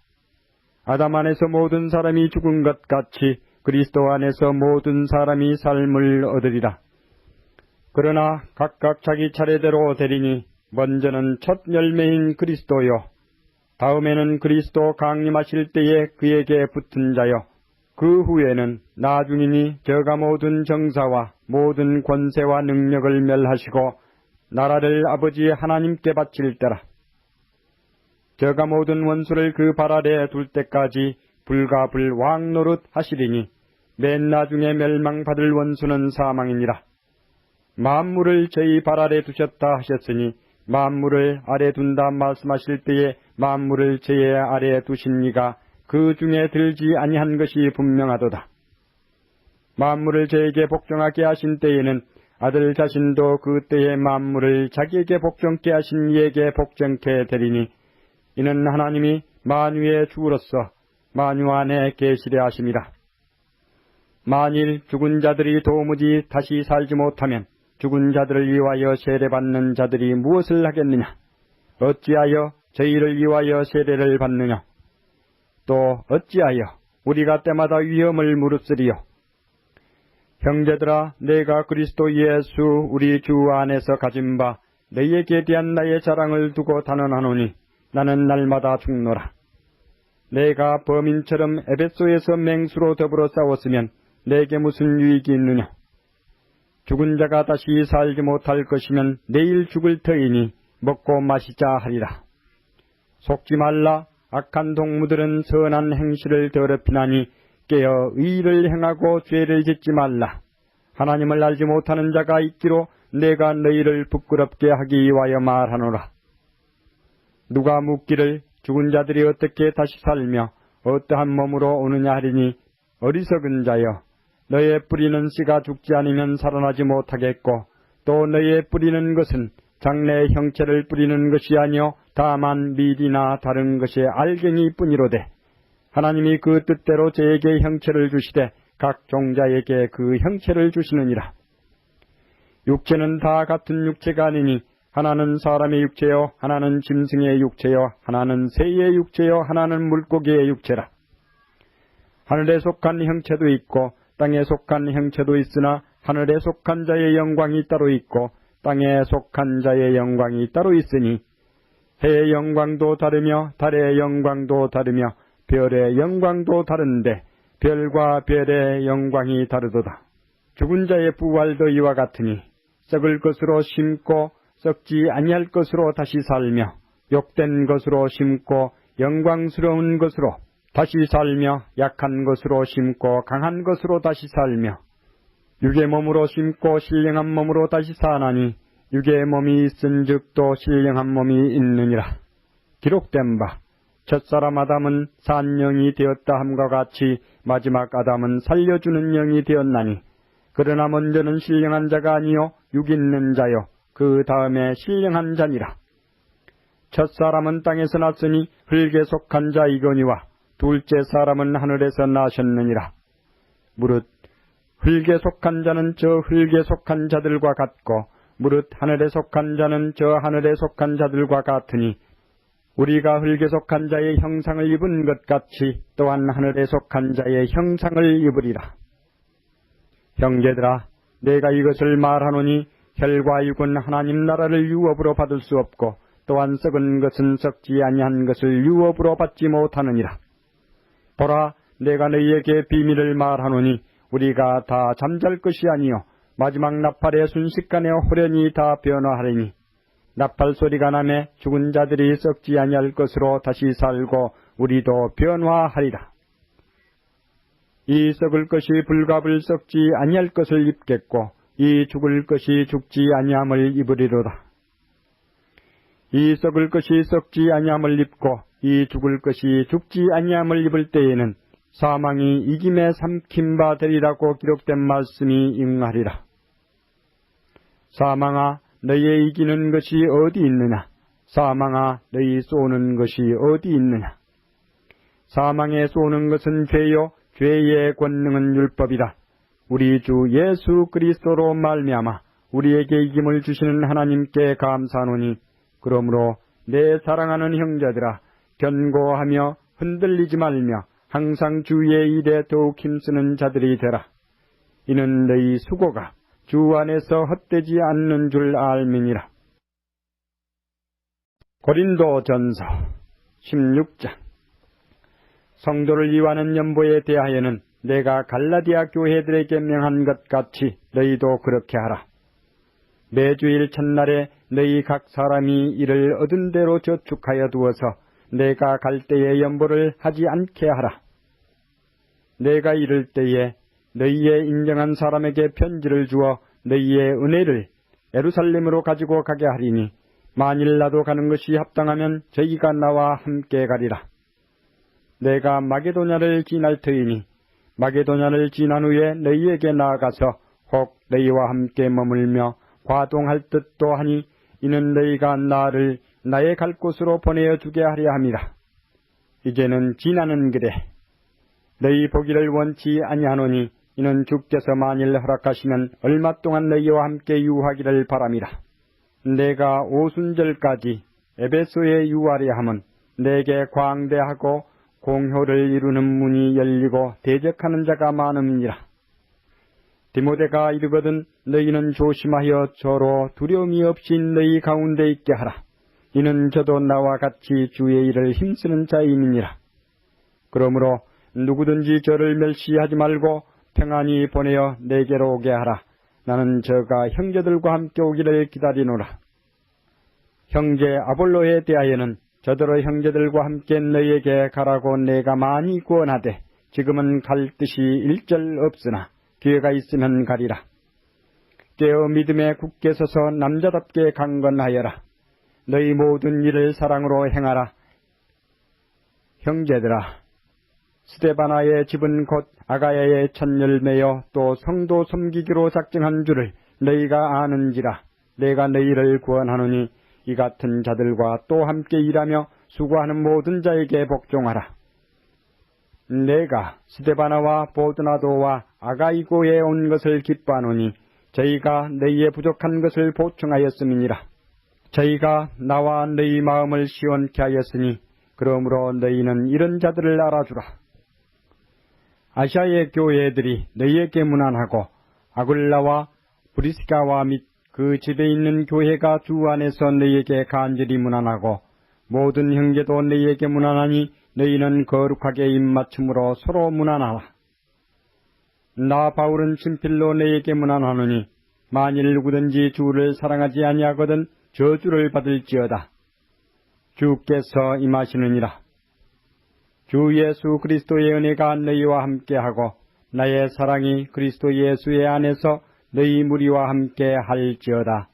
아담 안에서 모든 사람이 죽은 것 같이 그리스도 안에서 모든 사람이 삶을 얻으리라. 그러나 각각 자기 차례대로 되리니 먼저는 첫 열매인 그리스도요 다음에는 그리스도 강림하실 때에 그에게 붙은 자요 그 후에는 나중이니 저가 모든 정사와 모든 권세와 능력을 멸하시고 나라를 아버지 하나님께 바칠 때라. 저가 모든 원수를 그 발 아래 둘 때까지 불과 불 왕노릇 하시리니 맨 나중에 멸망받을 원수는 사망이니라. 만물을 저희 발 아래 두셨다 하셨으니 만물을 아래 둔다 말씀하실 때에 만물을 저의 아래 두신 이가 그 중에 들지 아니한 것이 분명하도다. 만물을 저에게 복종하게 하신 때에는 아들 자신도 그 때에 만물을 자기에게 복종케 하신 이에게 복종케 되리니 이는 하나님이 만유의 주로서 만유 안에 계시려 하심이라. 만일 죽은 자들이 도무지 다시 살지 못하면 죽은 자들을 위하여 세례받는 자들이 무엇을 하겠느냐? 어찌하여 저희를 위하여 세례를 받느냐? 또 어찌하여 우리가 때마다 위험을 무릅쓰리요? 형제들아, 내가 그리스도 예수 우리 주 안에서 가진 바 너희에게 대한 나의 자랑을 두고 단언하노니 나는 날마다 죽노라. 내가 범인처럼 에베소에서 맹수로 더불어 싸웠으면 내게 무슨 유익이 있느냐? 죽은 자가 다시 살지 못할 것이면 내일 죽을 터이니 먹고 마시자 하리라. 속지 말라. 악한 동무들은 선한 행실을 더럽히나니 깨어 의를 행하고 죄를 짓지 말라. 하나님을 알지 못하는 자가 있기로 내가 너희를 부끄럽게 하기 위하여 말하노라. 누가 묻기를 죽은 자들이 어떻게 다시 살며 어떠한 몸으로 오느냐 하리니 어리석은 자여, 너의 뿌리는 씨가 죽지 않으면 살아나지 못하겠고 또 너의 뿌리는 것은 장래의 형체를 뿌리는 것이 아니요 다만 밀이나 다른 것의 알갱이 뿐이로되 하나님이 그 뜻대로 저에게 형체를 주시되 각 종자에게 그 형체를 주시느니라. 육체는 다 같은 육체가 아니니 하나는 사람의 육체요 하나는 짐승의 육체요 하나는 새의 육체요 하나는 물고기의 육체라. 하늘에 속한 형체도 있고 땅에 속한 형체도 있으나 하늘에 속한 자의 영광이 따로 있고 땅에 속한 자의 영광이 따로 있으니 해의 영광도 다르며 달의 영광도 다르며 별의 영광도 다른데 별과 별의 영광이 다르도다. 죽은 자의 부활도 이와 같으니 썩을 것으로 심고 썩지 아니할 것으로 다시 살며 욕된 것으로 심고 영광스러운 것으로 다시 살며 약한 것으로 심고 강한 것으로 다시 살며 육의 몸으로 심고 신령한 몸으로 다시 사나니 육의 몸이 있은즉 또 신령한 몸이 있느니라. 기록된 바 첫사람 아담은 산 영이 되었다 함과 같이 마지막 아담은 살려주는 영이 되었나니 그러나 먼저는 신령한 자가 아니요 육 있는 자요 그 다음에 신령한 자니라. 첫사람은 땅에서 났으니 흙에 속한 자이거니와 둘째 사람은 하늘에서 나셨느니라. 무릇 흙에 속한 자는 저 흙에 속한 자들과 같고 무릇 하늘에 속한 자는 저 하늘에 속한 자들과 같으니 우리가 흙에 속한 자의 형상을 입은 것 같이 또한 하늘에 속한 자의 형상을 입으리라. 형제들아, 내가 이것을 말하노니 혈과 육은 하나님 나라를 유업으로 받을 수 없고 또한 썩은 것은 썩지 아니한 것을 유업으로 받지 못하느니라. 보라, 내가 너희에게 비밀을 말하노니 우리가 다 잠잘 것이 아니요 마지막 나팔의 순식간에 호련히 다 변화하리니 나팔 소리가 나매 죽은 자들이 썩지 아니할 것으로 다시 살고 우리도 변화하리라. 이 썩을 것이 불갑을 썩지 아니할 것을 입겠고 이 죽을 것이 죽지 아니함을 입으리로다. 이 썩을 것이 썩지 아니함을 입고 이 죽을 것이 죽지 아니함을 입을 때에는 사망이 이김에 삼킨 바 되리라고 기록된 말씀이 응하리라. 사망아, 너희의 이기는 것이 어디 있느냐? 사망아, 너희 쏘는 것이 어디 있느냐? 사망에 쏘는 것은 죄요, 죄의 권능은 율법이다. 우리 주 예수 그리스도로 말미암아 우리에게 이김을 주시는 하나님께 감사하노니 그러므로 내 사랑하는 형제들아, 견고하며 흔들리지 말며 항상 주의 일에 더욱 힘쓰는 자들이 되라. 이는 너희 수고가 주 안에서 헛되지 않는 줄 알미니라. 고린도전서 16장. 성도를 이완하는 연보에 대하여는 내가 갈라디아 교회들에게 명한 것 같이 너희도 그렇게 하라. 매주일 첫날에 너희 각 사람이 이를 얻은 대로 저축하여 두어서 내가 갈 때에 연보를 하지 않게 하라. 내가 이를 때에 너희의 인정한 사람에게 편지를 주어 너희의 은혜를 예루살렘으로 가지고 가게 하리니 만일 나도 가는 것이 합당하면 저희가 나와 함께 가리라. 내가 마게도냐를 지날 터이니 마게도냐를 지난 후에 너희에게 나아가서 혹 너희와 함께 머물며 과동할 듯도 하니 이는 너희가 나를 나의 갈 곳으로 보내어 주게 하려 함이라. 이제는 지나는 길에 너희 보기를 원치 아니하노니 이는 주께서 만일 허락하시면 얼마 동안 너희와 함께 유하기를 바람이라. 내가 오순절까지 에베소에 유하려 함은 내게 광대하고 공효를 이루는 문이 열리고 대적하는 자가 많음이니라. 디모데가 이르거든 너희는 조심하여 저로 두려움이 없이 너희 가운데 있게 하라. 이는 저도 나와 같이 주의 일을 힘쓰는 자임이니라. 그러므로 누구든지 저를 멸시하지 말고 평안히 보내어 내게로 오게 하라. 나는 저가 형제들과 함께 오기를 기다리노라. 형제 아볼로에 대하여는 저더러 형제들과 함께 너희에게 가라고 내가 많이 구원하되 지금은 갈 뜻이 일절 없으나 기회가 있으면 가리라. 깨어 믿음에 굳게 서서 남자답게 강건하여라. 너희 모든 일을 사랑으로 행하라. 형제들아, 스데바나의 집은 곧 아가야의 첫 열매여 또 성도 섬기기로 작정한 줄을 너희가 아는지라. 내가 너희를 구원하노니 이 같은 자들과 또 함께 일하며 수고하는 모든 자에게 복종하라. 내가 스데바나와 보드나도와 아가이고에 온 것을 기뻐하노니 저희가 너희의 부족한 것을 보충하였음이니라. 저희가 나와 너희 마음을 시원케 하였으니 그러므로 너희는 이런 자들을 알아주라. 아시아의 교회들이 너희에게 문안하고 아굴라와 브리스가와 및 그 집에 있는 교회가 주 안에서 너희에게 간절히 문안하고 모든 형제도 너희에게 문안하니 너희는 거룩하게 입맞춤으로 서로 문안하라. 나 바울은 친필로 너희에게 문안하노니 만일 누구든지 주를 사랑하지 아니하거든 저주를 받을지어다. 주께서 임하시느니라. 주 예수 그리스도의 은혜가 너희와 함께하고 나의 사랑이 그리스도 예수의 안에서 너희 무리와 함께 할지어다.